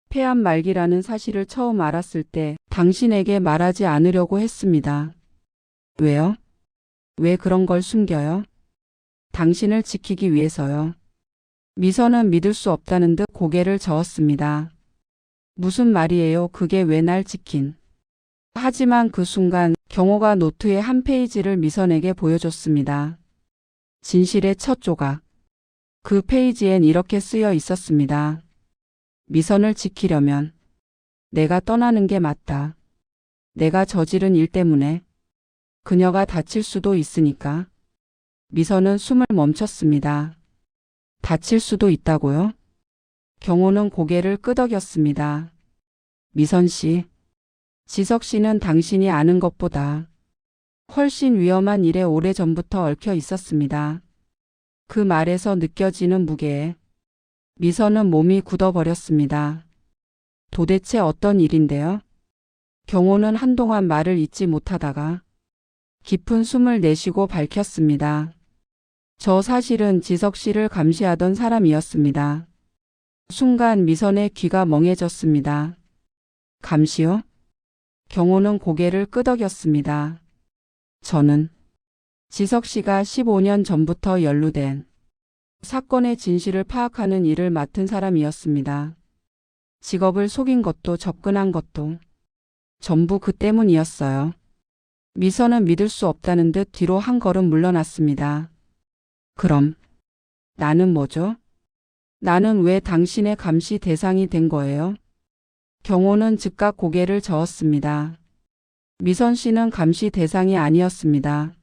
폐암 말기라는 사실을 처음 알았을 때 당신에게 말하지 않으려고 했습니다. 왜요? 왜 그런 걸 숨겨요? 당신을 지키기 위해서요. 미선은 믿을 수 없다는 듯 고개를 저었습니다. 무슨 말이에요? 그게 왜 날 지킨? 하지만 그 순간 경호가 노트의 한 페이지를 미선에게 보여줬습니다. 진실의 첫 조각. 그 페이지엔 이렇게 쓰여 있었습니다. 미선을 지키려면 내가 떠나는 게 맞다. 내가 저지른 일 때문에 그녀가 다칠 수도 있으니까. 미선은 숨을 멈췄습니다. 다칠 수도 있다고요? 경호는 고개를 끄덕였습니다. 미선 씨, 지석 씨는 당신이 아는 것보다 훨씬 위험한 일에 오래전부터 얽혀 있었습니다. 그 말에서 느껴지는 무게에 미선은 몸이 굳어버렸습니다. 도대체 어떤 일인데요? 경호는 한동안 말을 잇지 못하다가 깊은 숨을 내쉬고 밝혔습니다. 저 사실은 지석 씨를 감시하던 사람이었습니다. 순간 미선의 귀가 멍해졌습니다. 감시요? 경호는 고개를 끄덕였습니다. 저는 지석 씨가 15년 전부터 연루된 사건의 진실을 파악하는 일을 맡은 사람이었습니다. 직업을 속인 것도 접근한 것도 전부 그 때문이었어요. 미선은 믿을 수 없다는 듯 뒤로 한 걸음 물러났습니다. 그럼 나는 뭐죠? 나는 왜 당신의 감시 대상이 된 거예요? 경호는 즉각 고개를 저었습니다. 미선 씨는 감시 대상이 아니었습니다.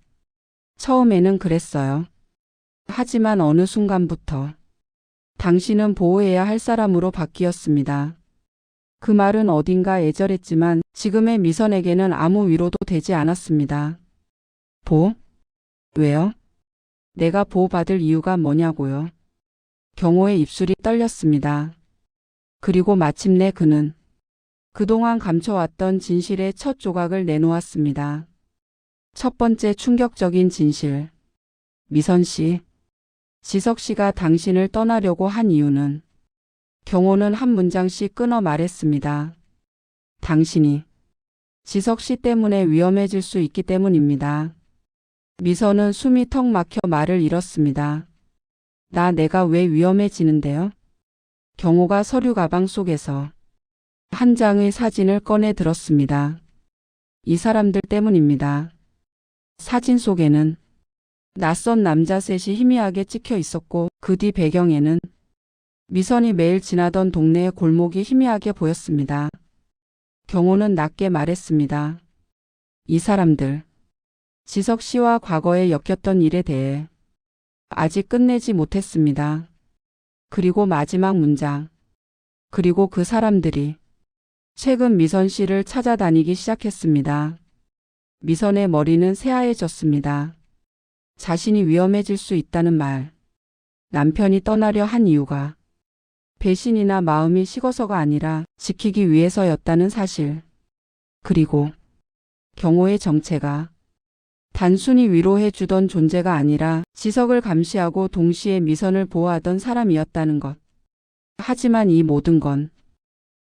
처음에는 그랬어요. 하지만 어느 순간부터 당신은 보호해야 할 사람으로 바뀌었습니다. 그 말은 어딘가 애절했지만 지금의 미선에게는 아무 위로도 되지 않았습니다. 왜요? 내가 보호받을 이유가 뭐냐고요? 경호의 입술이 떨렸습니다. 그리고 마침내 그는 그동안 감춰왔던 진실의 첫 조각을 내놓았습니다. 첫 번째 충격적인 진실. 미선 씨, 지석 씨가 당신을 떠나려고 한 이유는? 경호는 한 문장씩 끊어 말했습니다. 당신이 지석 씨 때문에 위험해질 수 있기 때문입니다. 미선은 숨이 턱 막혀 말을 잃었습니다. 내가 왜 위험해지는데요? 경호가 서류 가방 속에서 한 장의 사진을 꺼내 들었습니다. 이 사람들 때문입니다. 사진 속에는 낯선 남자 셋이 희미하게 찍혀 있었고 그 뒤 배경에는 미선이 매일 지나던 동네의 골목이 희미하게 보였습니다. 경호는 낮게 말했습니다. 이 사람들, 지석 씨와 과거에 엮였던 일에 대해 아직 끝내지 못했습니다. 그리고 마지막 문장. 그리고 그 사람들이 최근 미선 씨를 찾아다니기 시작했습니다. 미선의 머리는 새하얘졌습니다. 자신이 위험해질 수 있다는 말. 남편이 떠나려 한 이유가 배신이나 마음이 식어서가 아니라 지키기 위해서였다는 사실. 그리고 경호의 정체가 단순히 위로해 주던 존재가 아니라 지석을 감시하고 동시에 미선을 보호하던 사람이었다는 것. 하지만 이 모든 건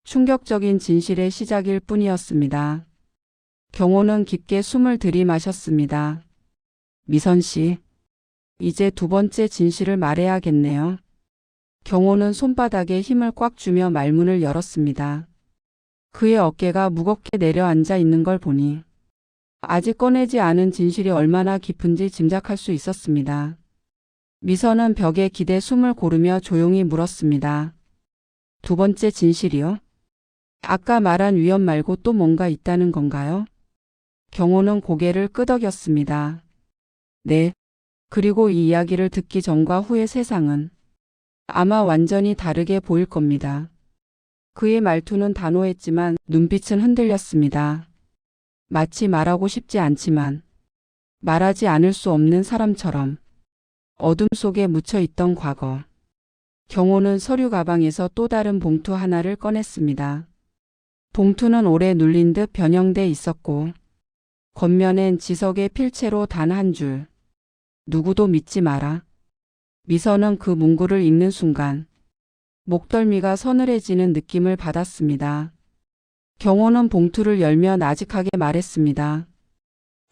충격적인 진실의 시작일 뿐이었습니다. 경호는 깊게 숨을 들이마셨습니다. 미선 씨, 이제 두 번째 진실을 말해야겠네요. 경호는 손바닥에 힘을 꽉 주며 말문을 열었습니다. 그의 어깨가 무겁게 내려앉아 있는 걸 보니 아직 꺼내지 않은 진실이 얼마나 깊은지 짐작할 수 있었습니다. 미선은 벽에 기대 숨을 고르며 조용히 물었습니다. 두 번째 진실이요? 아까 말한 위험 말고 또 뭔가 있다는 건가요? 경호는 고개를 끄덕였습니다. 네. 그리고 이 이야기를 듣기 전과 후의 세상은 아마 완전히 다르게 보일 겁니다. 그의 말투는 단호했지만 눈빛은 흔들렸습니다. 마치 말하고 싶지 않지만 말하지 않을 수 없는 사람처럼 어둠 속에 묻혀 있던 과거. 경호는 서류 가방에서 또 다른 봉투 하나를 꺼냈습니다. 봉투는 오래 눌린 듯 변형돼 있었고 겉면엔 지석의 필체로 단 한 줄. 누구도 믿지 마라. 미선은 그 문구를 읽는 순간 목덜미가 서늘해지는 느낌을 받았습니다. 경호는 봉투를 열며 나직하게 말했습니다.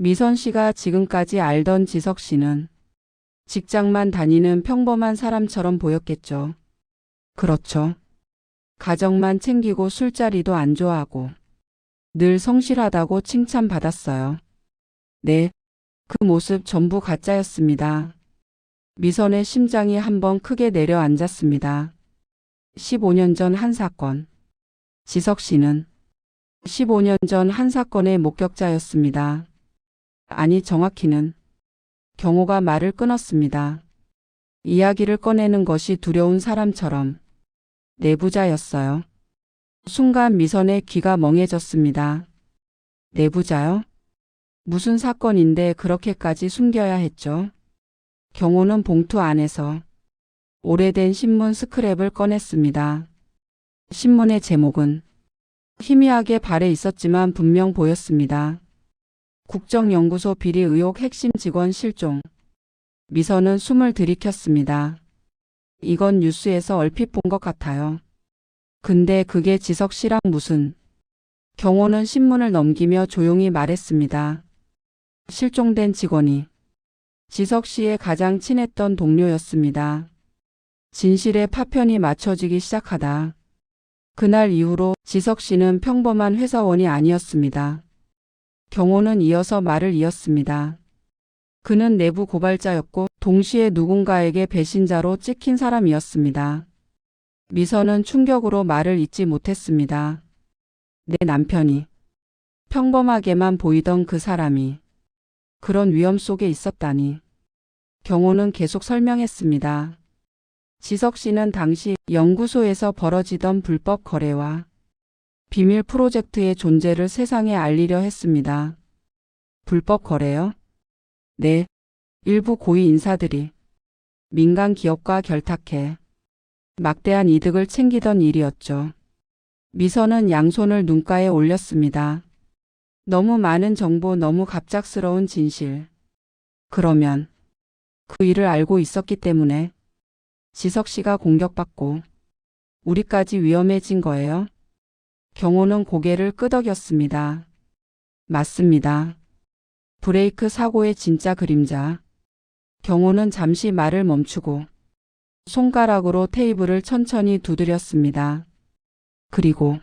미선 씨가 지금까지 알던 지석 씨는 직장만 다니는 평범한 사람처럼 보였겠죠. 그렇죠. 가정만 챙기고 술자리도 안 좋아하고 늘 성실하다고 칭찬받았어요. 네, 그 모습 전부 가짜였습니다. 미선의 심장이 한번 크게 내려앉았습니다. 15년 전 한 사건. 지석 씨는 15년 전 한 사건의 목격자였습니다. 아니, 정확히는 경호가 말을 끊었습니다. 이야기를 꺼내는 것이 두려운 사람처럼 내부자였어요. 순간 미선의 귀가 멍해졌습니다. 내부자요? 무슨 사건인데 그렇게까지 숨겨야 했죠? 경호는 봉투 안에서 오래된 신문 스크랩을 꺼냈습니다. 신문의 제목은 희미하게 발에 있었지만 분명 보였습니다. 국정연구소 비리 의혹 핵심 직원 실종. 미선은 숨을 들이켰습니다. 이건 뉴스에서 얼핏 본 것 같아요. 근데 그게 지석 씨랑 무슨... 경호는 신문을 넘기며 조용히 말했습니다. 실종된 직원이 지석 씨의 가장 친했던 동료였습니다. 진실의 파편이 맞춰지기 시작하다. 그날 이후로 지석 씨는 평범한 회사원이 아니었습니다. 경호는 이어서 말을 이었습니다. 그는 내부 고발자였고 동시에 누군가에게 배신자로 찍힌 사람이었습니다. 미선은 충격으로 말을 잇지 못했습니다. 내 남편이 평범하게만 보이던 그 사람이 그런 위험 속에 있었다니. 경호는 계속 설명했습니다. 지석 씨는 당시 연구소에서 벌어지던 불법 거래와 비밀 프로젝트의 존재를 세상에 알리려 했습니다. 불법 거래요? 네, 일부 고위 인사들이 민간 기업과 결탁해 막대한 이득을 챙기던 일이었죠. 미선은 양손을 눈가에 올렸습니다. 너무 많은 정보, 너무 갑작스러운 진실. 그러면 그 일을 알고 있었기 때문에 지석 씨가 공격받고 우리까지 위험해진 거예요? 경호는 고개를 끄덕였습니다. 맞습니다. 브레이크 사고의 진짜 그림자. 경호는 잠시 말을 멈추고 손가락으로 테이블을 천천히 두드렸습니다. 그리고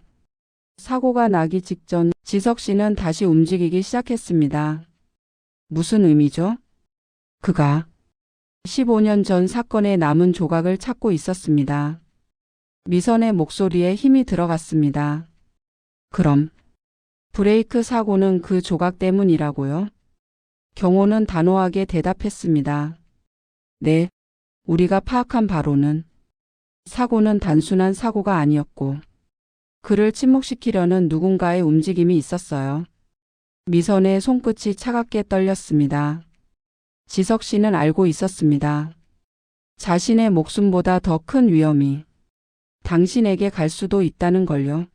사고가 나기 직전 지석 씨는 다시 움직이기 시작했습니다. 무슨 의미죠? 그가 15년 전 사건의 남은 조각을 찾고 있었습니다. 미선의 목소리에 힘이 들어갔습니다. 그럼 브레이크 사고는 그 조각 때문이라고요? 경호는 단호하게 대답했습니다. 네, 우리가 파악한 바로는 사고는 단순한 사고가 아니었고 그를 침묵시키려는 누군가의 움직임이 있었어요. 미선의 손끝이 차갑게 떨렸습니다. 지석 씨는 알고 있었습니다. 자신의 목숨보다 더 큰 위험이 당신에게 갈 수도 있다는 걸요.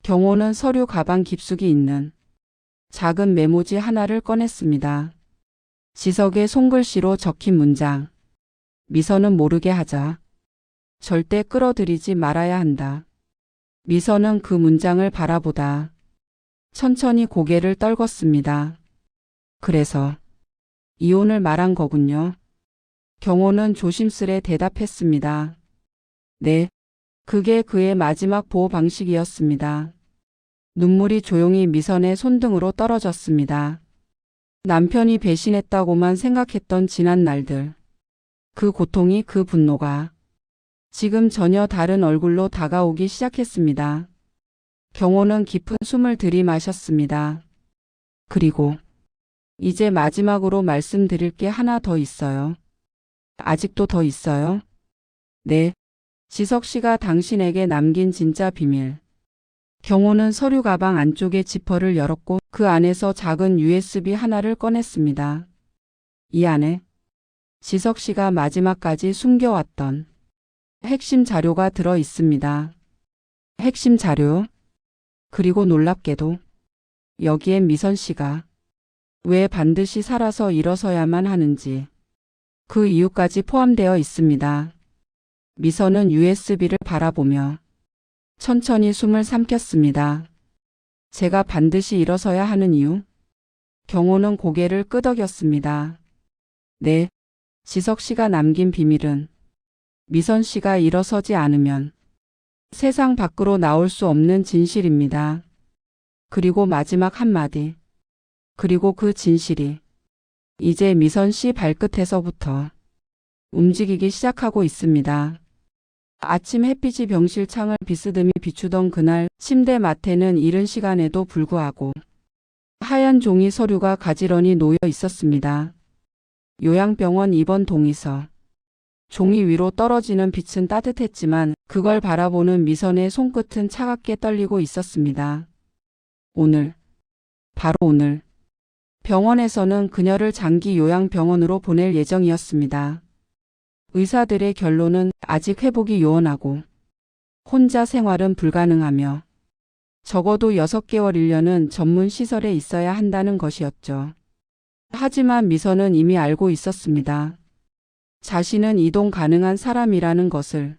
경호는 서류 가방 깊숙이 있는 작은 메모지 하나를 꺼냈습니다. 지석의 손글씨로 적힌 문장. 미선은 모르게 하자. 절대 끌어들이지 말아야 한다. 미선은 그 문장을 바라보다 천천히 고개를 떨궜습니다. 그래서 이혼을 말한 거군요. 경호는 조심스레 대답했습니다. 네, 그게 그의 마지막 보호 방식이었습니다. 눈물이 조용히 미선의 손등으로 떨어졌습니다. 남편이 배신했다고만 생각했던 지난 날들. 그 고통이, 그 분노가 지금 전혀 다른 얼굴로 다가오기 시작했습니다. 경호는 깊은 숨을 들이마셨습니다. 그리고 이제 마지막으로 말씀드릴 게 하나 더 있어요. 아직도 더 있어요? 네. 지석 씨가 당신에게 남긴 진짜 비밀. 경호는 서류 가방 안쪽의 지퍼를 열었고 그 안에서 작은 USB 하나를 꺼냈습니다. 이 안에 지석 씨가 마지막까지 숨겨왔던 핵심 자료가 들어 있습니다. 핵심 자료요? 그리고 놀랍게도 여기엔 미선 씨가 왜 반드시 살아서 일어서야만 하는지 그 이유까지 포함되어 있습니다. 미선은 USB를 바라보며 천천히 숨을 삼켰습니다. 제가 반드시 일어서야 하는 이유? 경호는 고개를 끄덕였습니다. 네, 지석 씨가 남긴 비밀은 미선 씨가 일어서지 않으면 세상 밖으로 나올 수 없는 진실입니다. 그리고 마지막 한마디. 그리고 그 진실이 이제 미선 씨 발끝에서부터 움직이기 시작하고 있습니다. 아침 햇빛이 병실 창을 비스듬히 비추던 그날 침대 맡에는 이른 시간에도 불구하고 하얀 종이 서류가 가지런히 놓여 있었습니다. 요양병원 입원 동의서. 종이 위로 떨어지는 빛은 따뜻했지만 그걸 바라보는 미선의 손끝은 차갑게 떨리고 있었습니다. 오늘, 바로 오늘, 병원에서는 그녀를 장기 요양병원으로 보낼 예정이었습니다. 의사들의 결론은 아직 회복이 요원하고 혼자 생활은 불가능하며 적어도 6개월 1년은 전문 시설에 있어야 한다는 것이었죠. 하지만 미선은 이미 알고 있었습니다. 자신은 이동 가능한 사람이라는 것을,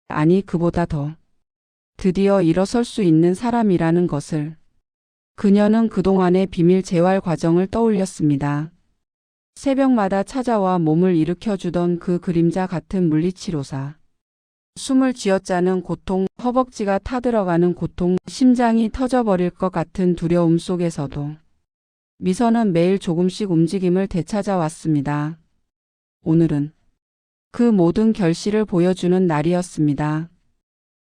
아니 그보다 더 드디어 일어설 수 있는 사람이라는 것을. 그녀는 그동안의 비밀 재활 과정을 떠올렸습니다. 새벽마다 찾아와 몸을 일으켜주던 그 그림자 같은 물리치료사. 숨을 쥐어짜는 고통, 허벅지가 타들어가는 고통, 심장이 터져버릴 것 같은 두려움 속에서도 미선은 매일 조금씩 움직임을 되찾아왔습니다. 오늘은 그 모든 결실을 보여주는 날이었습니다.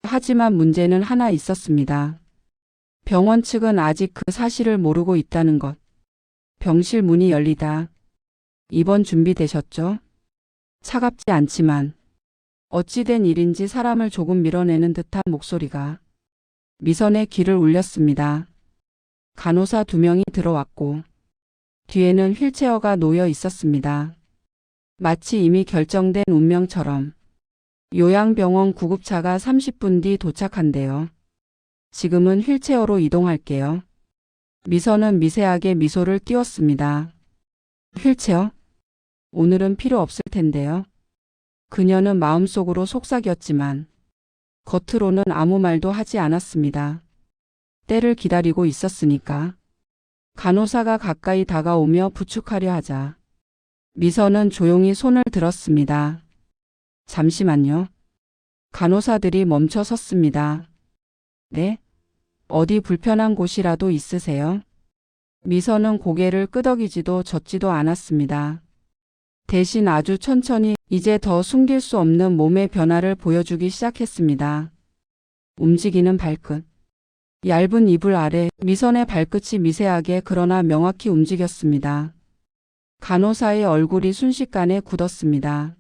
하지만 문제는 하나 있었습니다. 병원 측은 아직 그 사실을 모르고 있다는 것. 병실 문이 열리다. 입원 준비되셨죠? 차갑지 않지만 어찌된 일인지 사람을 조금 밀어내는 듯한 목소리가 미선의 귀를 울렸습니다. 간호사 2명이 들어왔고 뒤에는 휠체어가 놓여 있었습니다. 마치 이미 결정된 운명처럼. 요양병원 구급차가 30분 뒤 도착한대요. 지금은 휠체어로 이동할게요. 미선은 미세하게 미소를 띄웠습니다. 휠체어? 오늘은 필요 없을 텐데요. 그녀는 마음속으로 속삭였지만 겉으로는 아무 말도 하지 않았습니다. 때를 기다리고 있었으니까. 간호사가 가까이 다가오며 부축하려 하자 미선은 조용히 손을 들었습니다. 잠시만요. 간호사들이 멈춰 섰습니다. 네? 어디 불편한 곳이라도 있으세요? 미선은 고개를 끄덕이지도 젓지도 않았습니다. 대신 아주 천천히 이제 더 숨길 수 없는 몸의 변화를 보여주기 시작했습니다. 움직이는 발끝. 얇은 이불 아래 미선의 발끝이 미세하게 그러나 명확히 움직였습니다. 간호사의 얼굴이 순식간에 굳었습니다.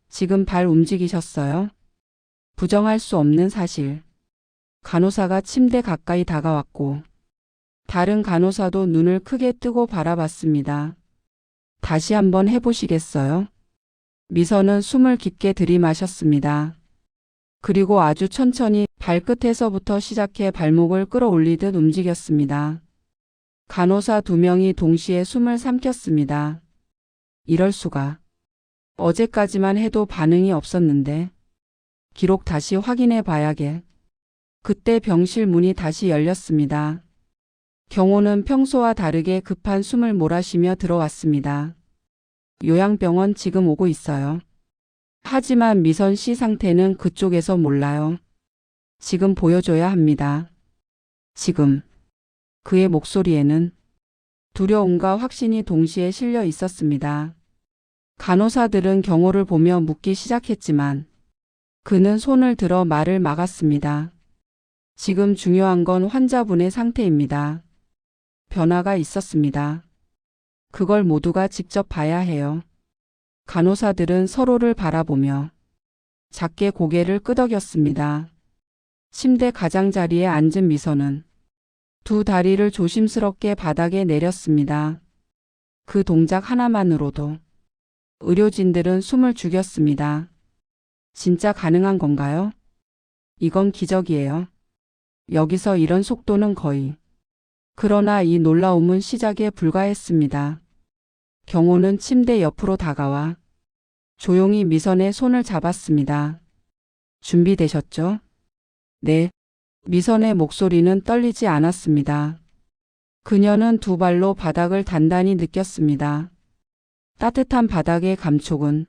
지금 발 움직이셨어요? 부정할 수 없는 사실. 간호사가 침대 가까이 다가왔고 다른 간호사도 눈을 크게 뜨고 바라봤습니다. 다시 한번 해보시겠어요? 미선은 숨을 깊게 들이마셨습니다. 그리고 아주 천천히 발끝에서부터 시작해 발목을 끌어올리듯 움직였습니다. 간호사 2명이 동시에 숨을 삼켰습니다. 이럴 수가. 어제까지만 해도 반응이 없었는데. 기록 다시 확인해 봐야겠. 그때 병실 문이 다시 열렸습니다. 경호는 평소와 다르게 급한 숨을 몰아쉬며 들어왔습니다. 요양병원 지금 오고 있어요. 하지만 미선 씨 상태는 그쪽에서 몰라요. 지금 보여줘야 합니다. 지금. 그의 목소리에는 두려움과 확신이 동시에 실려 있었습니다. 간호사들은 경호를 보며 묻기 시작했지만 그는 손을 들어 말을 막았습니다. 지금 중요한 건 환자분의 상태입니다. 변화가 있었습니다. 그걸 모두가 직접 봐야 해요. 간호사들은 서로를 바라보며 작게 고개를 끄덕였습니다. 침대 가장자리에 앉은 미선은 2 다리를 조심스럽게 바닥에 내렸습니다. 그 동작 하나만으로도 의료진들은 숨을 죽였습니다. 진짜 가능한 건가요? 이건 기적이에요. 여기서 이런 속도는 거의. 그러나 이 놀라움은 시작에 불과했습니다. 경호는 침대 옆으로 다가와 조용히 미선의 손을 잡았습니다. 준비되셨죠? 네. 미선의 목소리는 떨리지 않았습니다. 그녀는 2 발로 바닥을 단단히 느꼈습니다. 따뜻한 바닥의 감촉은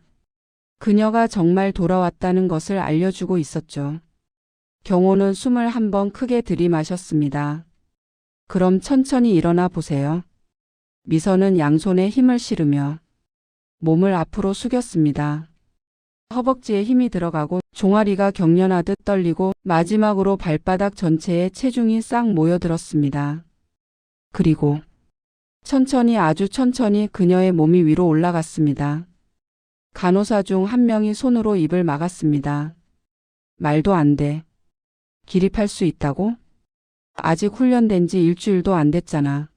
그녀가 정말 돌아왔다는 것을 알려주고 있었죠. 경호는 숨을 한 번 크게 들이마셨습니다. 그럼 천천히 일어나 보세요. 미선은 양손에 힘을 실으며 몸을 앞으로 숙였습니다. 허벅지에 힘이 들어가고 종아리가 경련하듯 떨리고 마지막으로 발바닥 전체에 체중이 싹 모여들었습니다. 그리고 천천히 아주 천천히 그녀의 몸이 위로 올라갔습니다. 간호사 중 한 명이 손으로 입을 막았습니다. 말도 안 돼. 기립할 수 있다고? 아직 훈련된 지 일주일도 안 됐잖아.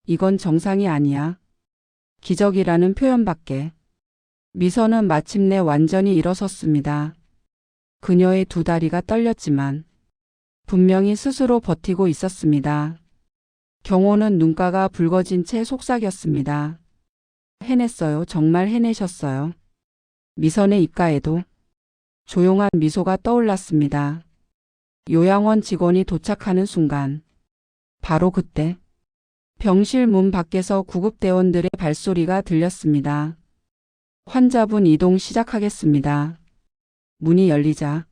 이건 정상이 아니야. 기적이라는 표현밖에. 미선은 마침내 완전히 일어섰습니다. 그녀의 두 다리가 떨렸지만 분명히 스스로 버티고 있었습니다. 경호는 눈가가 붉어진 채 속삭였습니다. 해냈어요. 정말 해내셨어요. 미선의 입가에도 조용한 미소가 떠올랐습니다. 요양원 직원이 도착하는 순간 바로 그때 병실 문 밖에서 구급대원들의 발소리가 들렸습니다. 환자분 이동 시작하겠습니다. 문이 열리자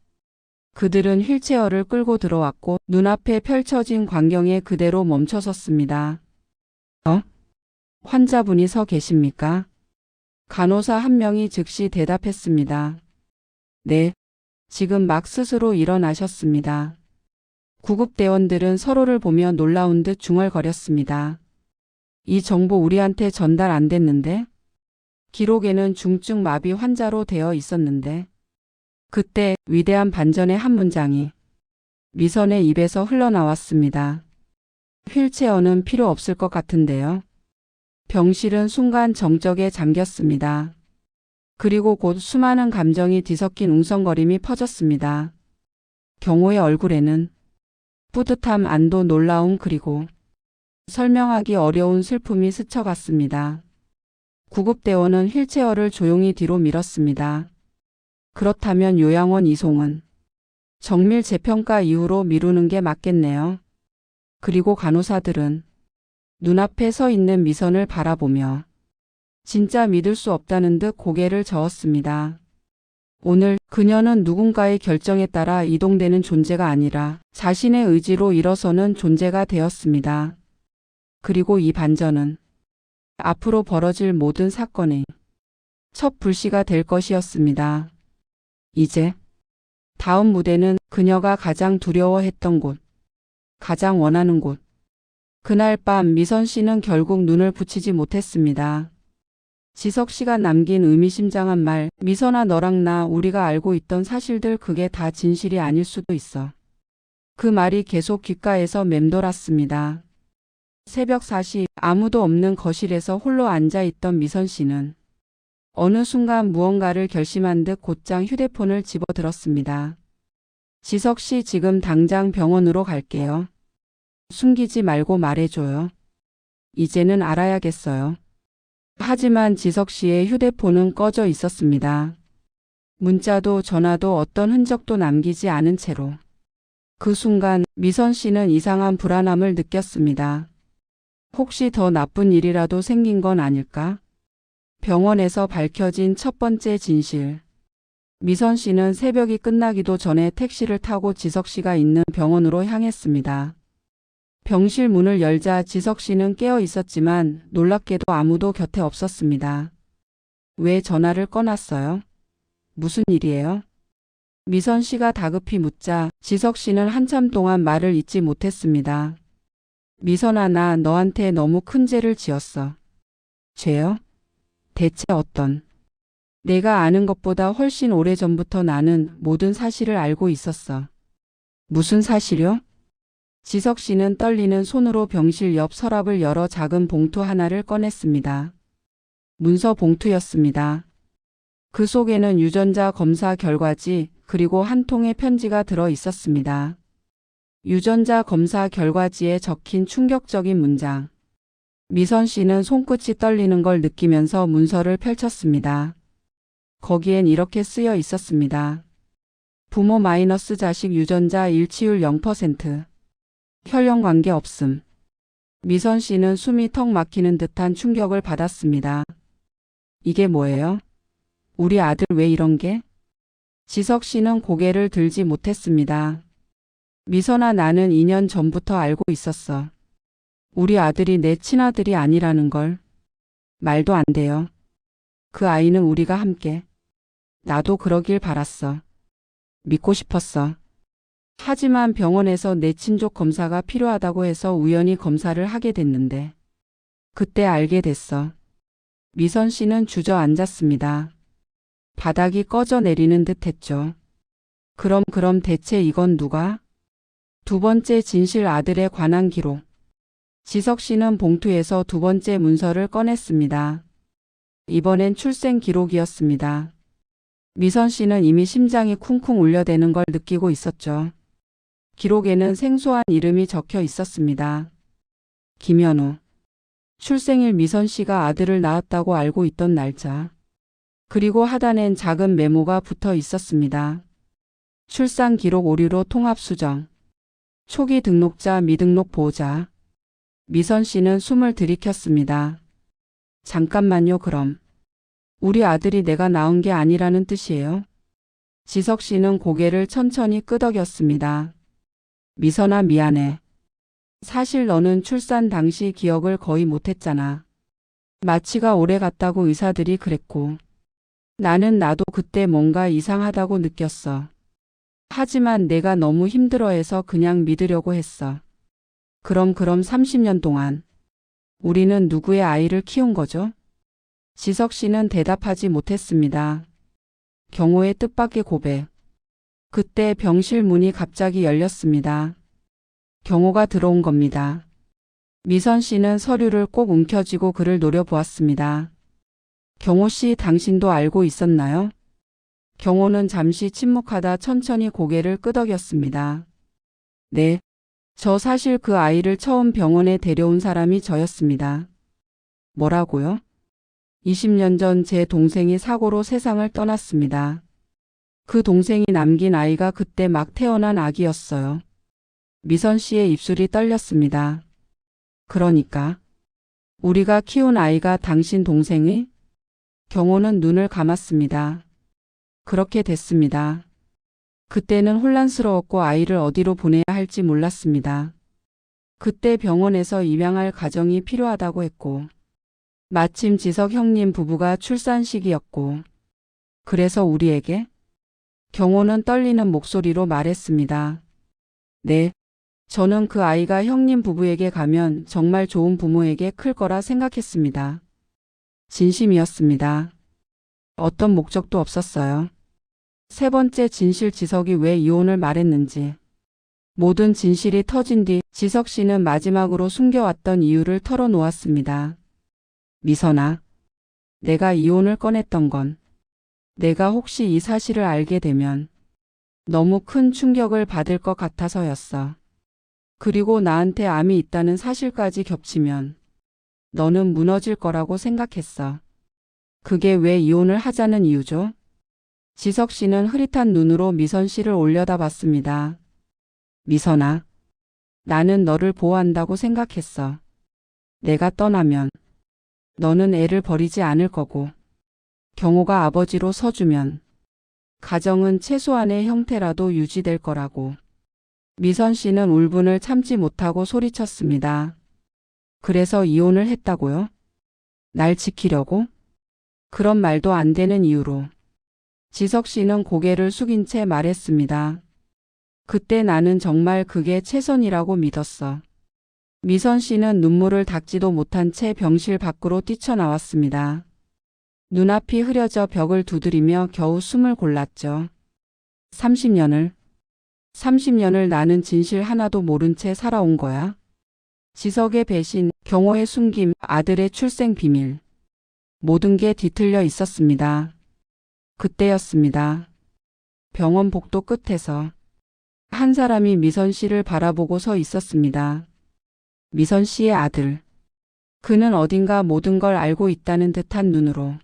그들은 휠체어를 끌고 들어왔고 눈앞에 펼쳐진 광경에 그대로 멈춰섰습니다. 환자분이 서 계십니까? 간호사 한 명이 즉시 대답했습니다. 네, 지금 막 스스로 일어나셨습니다. 구급대원들은 서로를 보며 놀라운 듯 중얼거렸습니다. 이 정보 우리한테 전달 안 됐는데? 기록에는 중증 마비 환자로 되어 있었는데. 그때 위대한 반전의 한 문장이 미선의 입에서 흘러나왔습니다. 휠체어는 필요 없을 것 같은데요. 병실은 순간 정적에 잠겼습니다. 그리고 곧 수많은 감정이 뒤섞인 웅성거림이 퍼졌습니다. 경호의 얼굴에는 뿌듯함, 안도, 놀라움 그리고 설명하기 어려운 슬픔이 스쳐갔습니다. 구급대원은 휠체어를 조용히 뒤로 밀었습니다. 그렇다면 요양원 이송은 정밀 재평가 이후로 미루는 게 맞겠네요. 그리고 간호사들은 눈앞에 서 있는 미선을 바라보며 진짜 믿을 수 없다는 듯 고개를 저었습니다. 오늘 그녀는 누군가의 결정에 따라 이동되는 존재가 아니라 자신의 의지로 일어서는 존재가 되었습니다. 그리고 이 반전은 앞으로 벌어질 모든 사건의 첫 불씨가 될 것이었습니다. 이제 다음 무대는 그녀가 가장 두려워했던 곳, 가장 원하는 곳. 그날 밤 미선 씨는 결국 눈을 붙이지 못했습니다. 지석 씨가 남긴 의미심장한 말, 미선아 너랑 나 우리가 알고 있던 사실들 그게 다 진실이 아닐 수도 있어. 그 말이 계속 귓가에서 맴돌았습니다. 새벽 4시 아무도 없는 거실에서 홀로 앉아있던 미선 씨는 어느 순간 무언가를 결심한 듯 곧장 휴대폰을 집어들었습니다. 지석 씨 지금 당장 병원으로 갈게요. 숨기지 말고 말해줘요. 이제는 알아야겠어요. 하지만 지석 씨의 휴대폰은 꺼져 있었습니다. 문자도 전화도 어떤 흔적도 남기지 않은 채로. 그 순간 미선 씨는 이상한 불안함을 느꼈습니다. 혹시 더 나쁜 일이라도 생긴 건 아닐까? 병원에서 밝혀진 첫 번째 진실. 미선 씨는 새벽이 끝나기도 전에 택시를 타고 지석 씨가 있는 병원으로 향했습니다. 병실 문을 열자 지석 씨는 깨어 있었지만 놀랍게도 아무도 곁에 없었습니다. 왜 전화를 꺼놨어요? 무슨 일이에요? 미선 씨가 다급히 묻자 지석 씨는 한참 동안 말을 잇지 못했습니다. 미선아 나 너한테 너무 큰 죄를 지었어. 죄요? 대체 어떤? 내가 아는 것보다 훨씬 오래전부터 나는 모든 사실을 알고 있었어. 무슨 사실이요? 지석 씨는 떨리는 손으로 병실 옆 서랍을 열어 작은 봉투 하나를 꺼냈습니다. 문서 봉투였습니다. 그 속에는 유전자 검사 결과지 그리고 한 통의 편지가 들어 있었습니다. 유전자 검사 결과지에 적힌 충격적인 문장. 미선 씨는 손끝이 떨리는 걸 느끼면서 문서를 펼쳤습니다. 거기엔 이렇게 쓰여 있었습니다. 부모 마이너스 자식 유전자 일치율 0%. 혈연 관계 없음. 미선 씨는 숨이 턱 막히는 듯한 충격을 받았습니다. 이게 뭐예요? 우리 아들 왜 이런 게? 지석 씨는 고개를 들지 못했습니다. 미선아, 나는 2년 전부터 알고 있었어. 우리 아들이 내 친아들이 아니라는 걸. 말도 안 돼요. 그 아이는 우리가 함께. 나도 그러길 바랐어. 믿고 싶었어. 하지만 병원에서 내 친족 검사가 필요하다고 해서 우연히 검사를 하게 됐는데 그때 알게 됐어. 미선 씨는 주저앉았습니다. 바닥이 꺼져 내리는 듯 했죠. 그럼 대체 이건 누가? 두 번째 진실, 아들에 관한 기록. 지석 씨는 봉투에서 두 번째 문서를 꺼냈습니다. 이번엔 출생 기록이었습니다. 미선 씨는 이미 심장이 쿵쿵 울려대는 걸 느끼고 있었죠. 기록에는 생소한 이름이 적혀 있었습니다. 김현우. 출생일 미선 씨가 아들을 낳았다고 알고 있던 날짜. 그리고 하단엔 작은 메모가 붙어 있었습니다. 출산 기록 오류로 통합 수정. 초기 등록자 미등록 보호자. 미선 씨는 숨을 들이켰습니다. 잠깐만요, 그럼. 우리 아들이 내가 낳은 게 아니라는 뜻이에요? 지석 씨는 고개를 천천히 끄덕였습니다. 미선아, 미안해. 사실 너는 출산 당시 기억을 거의 못했잖아. 마취가 오래 갔다고 의사들이 그랬고. 나도 그때 뭔가 이상하다고 느꼈어. 하지만 내가 너무 힘들어해서 그냥 믿으려고 했어. 그럼 30년 동안 우리는 누구의 아이를 키운 거죠? 지석 씨는 대답하지 못했습니다. 경호의 뜻밖의 고백. 그때 병실 문이 갑자기 열렸습니다. 경호가 들어온 겁니다. 미선 씨는 서류를 꼭 움켜쥐고 그를 노려보았습니다. 경호 씨, 당신도 알고 있었나요? 경호는 잠시 침묵하다 천천히 고개를 끄덕였습니다. 네. 저 사실 그 아이를 처음 병원에 데려온 사람이 저였습니다. 뭐라고요? 20년 전 제 동생이 사고로 세상을 떠났습니다. 그 동생이 남긴 아이가 그때 막 태어난 아기였어요. 미선 씨의 입술이 떨렸습니다. 그러니까 우리가 키운 아이가 당신 동생의? 경호는 눈을 감았습니다. 그렇게 됐습니다. 그때는 혼란스러웠고 아이를 어디로 보내야 할지 몰랐습니다. 그때 병원에서 입양할 가정이 필요하다고 했고 마침 지석 형님 부부가 출산식이었고 그래서 우리에게? 경호는 떨리는 목소리로 말했습니다. 네. 저는 그 아이가 형님 부부에게 가면 정말 좋은 부모에게 클 거라 생각했습니다. 진심이었습니다. 어떤 목적도 없었어요. 세 번째 진실, 지석이 왜 이혼을 말했는지. 모든 진실이 터진 뒤 지석 씨는 마지막으로 숨겨왔던 이유를 털어놓았습니다. 미선아, 내가 이혼을 꺼냈던 건 내가 혹시 이 사실을 알게 되면 너무 큰 충격을 받을 것 같아서였어. 그리고 나한테 암이 있다는 사실까지 겹치면 너는 무너질 거라고 생각했어. 그게 왜 이혼을 하자는 이유죠? 지석 씨는 흐릿한 눈으로 미선 씨를 올려다봤습니다. 미선아, 나는 너를 보호한다고 생각했어. 내가 떠나면 너는 애를 버리지 않을 거고 경호가 아버지로 서주면 가정은 최소한의 형태라도 유지될 거라고. 미선 씨는 울분을 참지 못하고 소리쳤습니다. 그래서 이혼을 했다고요? 날 지키려고? 그런 말도 안 되는 이유로. 지석 씨는 고개를 숙인 채 말했습니다. 그때 나는 정말 그게 최선이라고 믿었어. 미선 씨는 눈물을 닦지도 못한 채 병실 밖으로 뛰쳐나왔습니다. 눈앞이 흐려져 벽을 두드리며 겨우 숨을 골랐죠. 30년을 나는 진실 하나도 모른 채 살아온 거야. 지석의 배신, 경호의 숨김, 아들의 출생 비밀. 모든 게 뒤틀려 있었습니다. 그때였습니다. 병원 복도 끝에서 한 사람이 미선 씨를 바라보고 서 있었습니다. 미선 씨의 아들. 그는 어딘가 모든 걸 알고 있다는 듯한 눈으로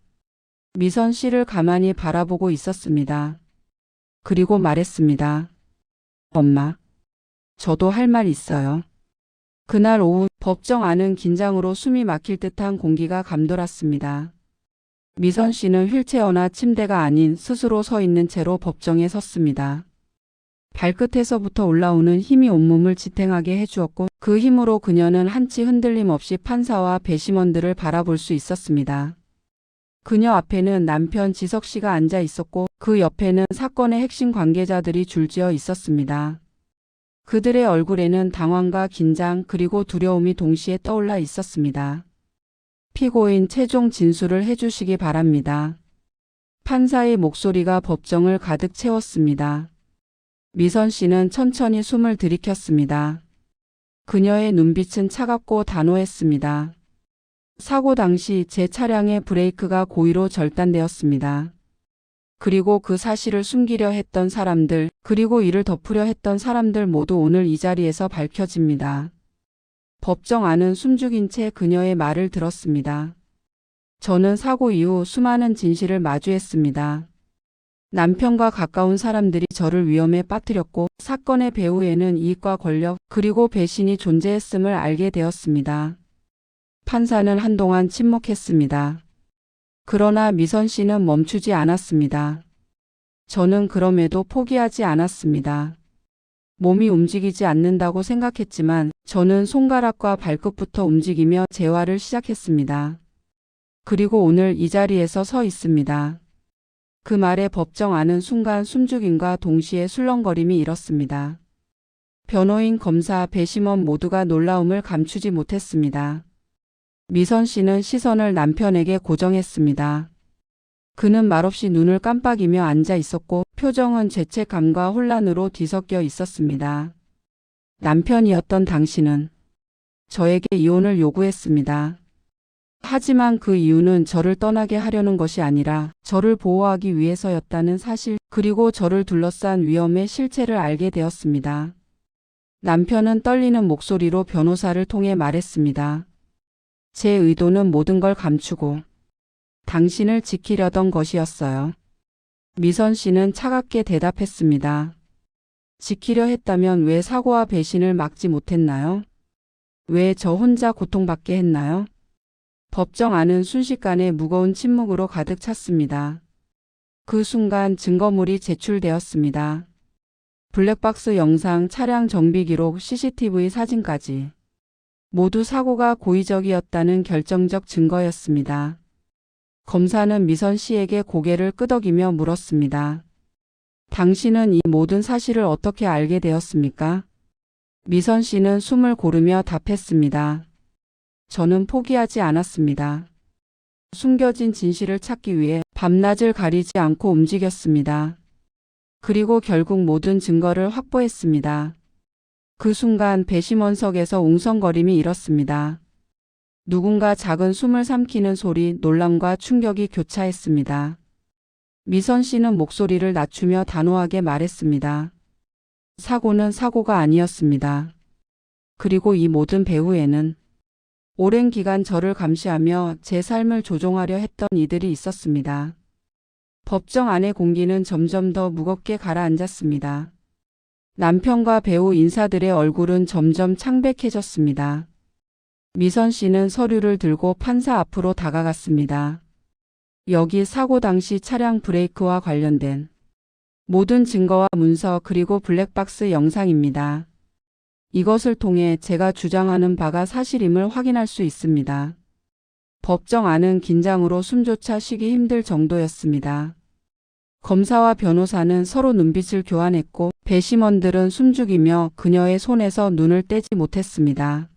미선 씨를 가만히 바라보고 있었습니다. 그리고 말했습니다. 엄마, 저도 할 말 있어요. 그날 오후 법정 안은 긴장으로 숨이 막힐 듯한 공기가 감돌았습니다. 미선 씨는 휠체어나 침대가 아닌 스스로 서 있는 채로 법정에 섰습니다. 발끝에서부터 올라오는 힘이 온몸을 지탱하게 해주었고 그 힘으로 그녀는 한치 흔들림 없이 판사와 배심원들을 바라볼 수 있었습니다. 그녀 앞에는 남편 지석 씨가 앉아 있었고 그 옆에는 사건의 핵심 관계자들이 줄지어 있었습니다. 그들의 얼굴에는 당황과 긴장 그리고 두려움이 동시에 떠올라 있었습니다. 피고인 최종 진술을 해주시기 바랍니다. 판사의 목소리가 법정을 가득 채웠습니다. 미선 씨는 천천히 숨을 들이켰습니다. 그녀의 눈빛은 차갑고 단호했습니다. 사고 당시 제 차량의 브레이크가 고의로 절단되었습니다. 그리고 그 사실을 숨기려 했던 사람들, 그리고 이를 덮으려 했던 사람들 모두 오늘 이 자리에서 밝혀집니다. 법정 안은 숨죽인 채 그녀의 말을 들었습니다. 저는 사고 이후 수많은 진실을 마주했습니다. 남편과 가까운 사람들이 저를 위험에 빠뜨렸고 사건의 배후에는 이익과 권력 그리고 배신이 존재했음을 알게 되었습니다. 판사는 한동안 침묵했습니다. 그러나 미선 씨는 멈추지 않았습니다. 저는 그럼에도 포기하지 않았습니다. 몸이 움직이지 않는다고 생각했지만 저는 손가락과 발끝부터 움직이며 재활을 시작했습니다. 그리고 오늘 이 자리에서 서 있습니다. 그 말에 법정 안은 순간 숨죽임과 동시에 술렁거림이 일었습니다. 변호인, 검사, 배심원 모두가 놀라움을 감추지 못했습니다. 미선 씨는 시선을 남편에게 고정했습니다. 그는 말없이 눈을 깜빡이며 앉아 있었고 표정은 죄책감과 혼란으로 뒤섞여 있었습니다. 남편이었던 당신은 저에게 이혼을 요구했습니다. 하지만 그 이유는 저를 떠나게 하려는 것이 아니라 저를 보호하기 위해서였다는 사실, 그리고 저를 둘러싼 위험의 실체를 알게 되었습니다. 남편은 떨리는 목소리로 변호사를 통해 말했습니다. 제 의도는 모든 걸 감추고 당신을 지키려던 것이었어요. 미선 씨는 차갑게 대답했습니다. 지키려 했다면 왜 사고와 배신을 막지 못했나요? 왜 저 혼자 고통받게 했나요? 법정 안은 순식간에 무거운 침묵으로 가득 찼습니다. 그 순간 증거물이 제출되었습니다. 블랙박스 영상, 차량 정비 기록, CCTV 사진까지. 모두 사고가 고의적이었다는 결정적 증거였습니다. 검사는 미선 씨에게 고개를 끄덕이며 물었습니다. 당신은 이 모든 사실을 어떻게 알게 되었습니까? 미선 씨는 숨을 고르며 답했습니다. 저는 포기하지 않았습니다. 숨겨진 진실을 찾기 위해 밤낮을 가리지 않고 움직였습니다. 그리고 결국 모든 증거를 확보했습니다. 그 순간 배심원석에서 웅성거림이 일었습니다. 누군가 작은 숨을 삼키는 소리, 놀람과 충격이 교차했습니다. 미선 씨는 목소리를 낮추며 단호하게 말했습니다. 사고는 사고가 아니었습니다. 그리고 이 모든 배후에는 오랜 기간 저를 감시하며 제 삶을 조종하려 했던 이들이 있었습니다. 법정 안의 공기는 점점 더 무겁게 가라앉았습니다. 남편과 배우 인사들의 얼굴은 점점 창백해졌습니다. 미선 씨는 서류를 들고 판사 앞으로 다가갔습니다. 여기 사고 당시 차량 브레이크와 관련된 모든 증거와 문서 그리고 블랙박스 영상입니다. 이것을 통해 제가 주장하는 바가 사실임을 확인할 수 있습니다. 법정 안은 긴장으로 숨조차 쉬기 힘들 정도였습니다. 검사와 변호사는 서로 눈빛을 교환했고 배심원들은 숨죽이며 그녀의 손에서 눈을 떼지 못했습니다.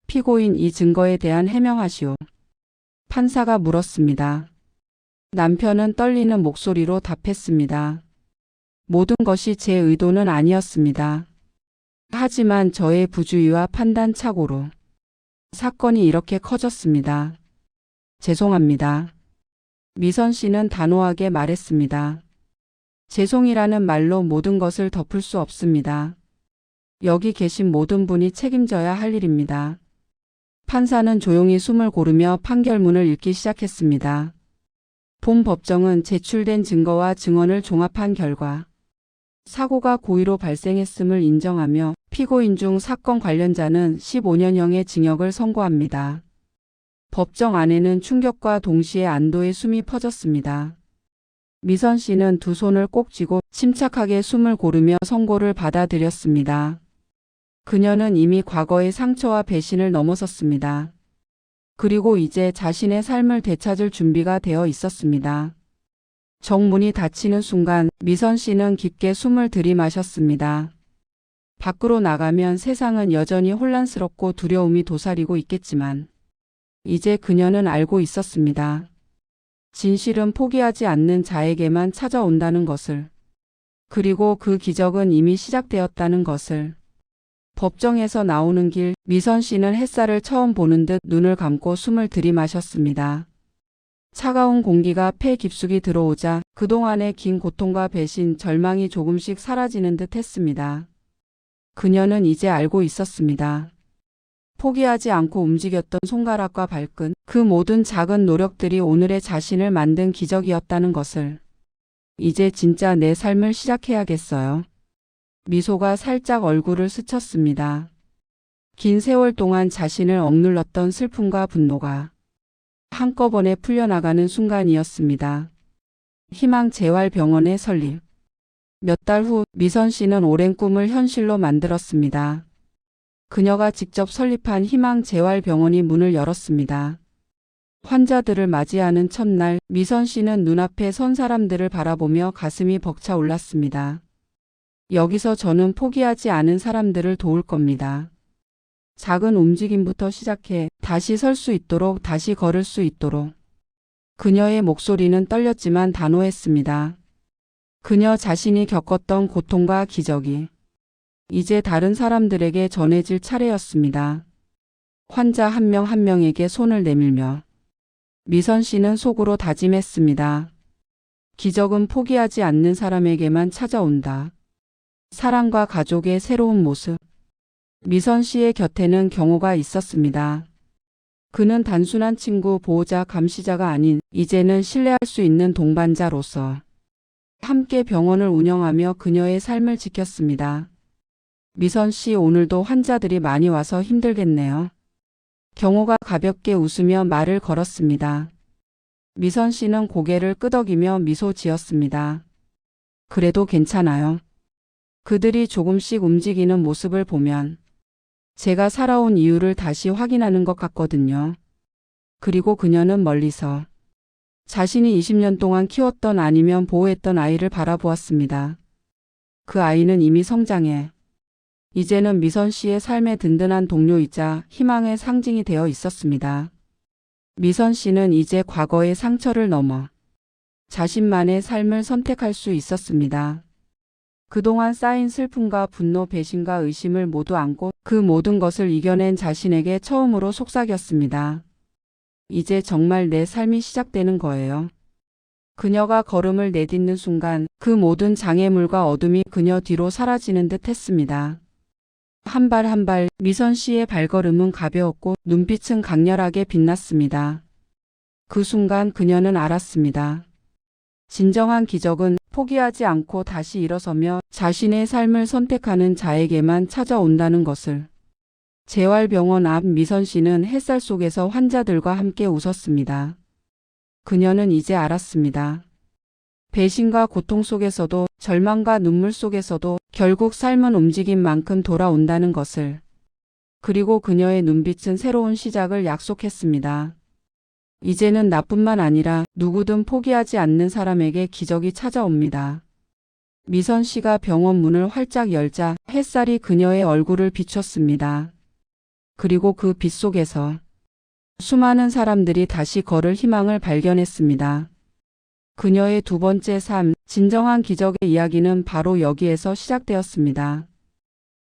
피고인, 이 증거에 대한 해명하시오. 판사가 물었습니다. 남편은 떨리는 목소리로 답했습니다. 모든 것이 제 의도는 아니었습니다. 하지만 저의 부주의와 판단 착오로 사건이 이렇게 커졌습니다. 죄송합니다. 미선 씨는 단호하게 말했습니다. 죄송이라는 말로 모든 것을 덮을 수 없습니다. 여기 계신 모든 분이 책임져야 할 일입니다. 판사는 조용히 숨을 고르며 판결문을 읽기 시작했습니다. 본 법정은 제출된 증거와 증언을 종합한 결과 사고가 고의로 발생했음을 인정하며 피고인 중 사건 관련자는 15년형의 징역을 선고합니다. 법정 안에는 충격과 동시에 안도의 숨이 퍼졌습니다. 미선 씨는 두 손을 꼭 쥐고 침착하게 숨을 고르며 선고를 받아들였습니다. 그녀는 이미 과거의 상처와 배신을 넘어섰습니다. 그리고 이제 자신의 삶을 되찾을 준비가 되어 있었습니다. 정문이 닫히는 순간 미선 씨는 깊게 숨을 들이마셨습니다. 밖으로 나가면 세상은 여전히 혼란스럽고 두려움이 도사리고 있겠지만 이제 그녀는 알고 있었습니다. 진실은 포기하지 않는 자에게만 찾아온다는 것을. 그리고 그 기적은 이미 시작되었다는 것을. 법정에서 나오는 길, 미선 씨는 햇살을 처음 보는 듯 눈을 감고 숨을 들이마셨습니다. 차가운 공기가 폐 깊숙이 들어오자 그동안의 긴 고통과 배신, 절망이 조금씩 사라지는 듯 했습니다. 그녀는 이제 알고 있었습니다. 포기하지 않고 움직였던 손가락과 발끝, 그 모든 작은 노력들이 오늘의 자신을 만든 기적이었다는 것을. 이제 진짜 내 삶을 시작해야겠어요. 미소가 살짝 얼굴을 스쳤습니다. 긴 세월 동안 자신을 억눌렀던 슬픔과 분노가 한꺼번에 풀려나가는 순간이었습니다. 희망재활병원의 설립. 몇 달 후 미선 씨는 오랜 꿈을 현실로 만들었습니다. 그녀가 직접 설립한 희망재활병원이 문을 열었습니다. 환자들을 맞이하는 첫날 미선 씨는 눈앞에 선 사람들을 바라보며 가슴이 벅차 올랐습니다. 여기서 저는 포기하지 않은 사람들을 도울 겁니다. 작은 움직임부터 시작해 다시 설 수 있도록, 다시 걸을 수 있도록. 그녀의 목소리는 떨렸지만 단호했습니다. 그녀 자신이 겪었던 고통과 기적이 이제 다른 사람들에게 전해질 차례였습니다. 환자 한 명 한 명에게 손을 내밀며 미선 씨는 속으로 다짐했습니다. 기적은 포기하지 않는 사람에게만 찾아온다. 사랑과 가족의 새로운 모습. 미선 씨의 곁에는 경호가 있었습니다. 그는 단순한 친구, 보호자, 감시자가 아닌 이제는 신뢰할 수 있는 동반자로서 함께 병원을 운영하며 그녀의 삶을 지켰습니다. 미선 씨, 오늘도 환자들이 많이 와서 힘들겠네요. 경호가 가볍게 웃으며 말을 걸었습니다. 미선 씨는 고개를 끄덕이며 미소 지었습니다. 그래도 괜찮아요. 그들이 조금씩 움직이는 모습을 보면 제가 살아온 이유를 다시 확인하는 것 같거든요. 그리고 그녀는 멀리서 자신이 20년 동안 키웠던 아니면 보호했던 아이를 바라보았습니다. 그 아이는 이미 성장해 이제는 미선 씨의 삶의 든든한 동료이자 희망의 상징이 되어 있었습니다. 미선 씨는 이제 과거의 상처를 넘어 자신만의 삶을 선택할 수 있었습니다. 그동안 쌓인 슬픔과 분노, 배신과 의심을 모두 안고 그 모든 것을 이겨낸 자신에게 처음으로 속삭였습니다. 이제 정말 내 삶이 시작되는 거예요. 그녀가 걸음을 내딛는 순간 그 모든 장애물과 어둠이 그녀 뒤로 사라지는 듯 했습니다. 한 발 한 발 미선 씨의 발걸음은 가벼웠고 눈빛은 강렬하게 빛났습니다. 그 순간 그녀는 알았습니다. 진정한 기적은 포기하지 않고 다시 일어서며 자신의 삶을 선택하는 자에게만 찾아온다는 것을. 재활병원 앞 미선 씨는 햇살 속에서 환자들과 함께 웃었습니다. 그녀는 이제 알았습니다. 배신과 고통 속에서도, 절망과 눈물 속에서도 결국 삶은 움직인 만큼 돌아온다는 것을. 그리고 그녀의 눈빛은 새로운 시작을 약속했습니다. 이제는 나뿐만 아니라 누구든 포기하지 않는 사람에게 기적이 찾아옵니다. 미선 씨가 병원 문을 활짝 열자 햇살이 그녀의 얼굴을 비췄습니다. 그리고 그 빛 속에서 수많은 사람들이 다시 걸을 희망을 발견했습니다. 그녀의 두 번째 삶, 진정한 기적의 이야기는 바로 여기에서 시작되었습니다.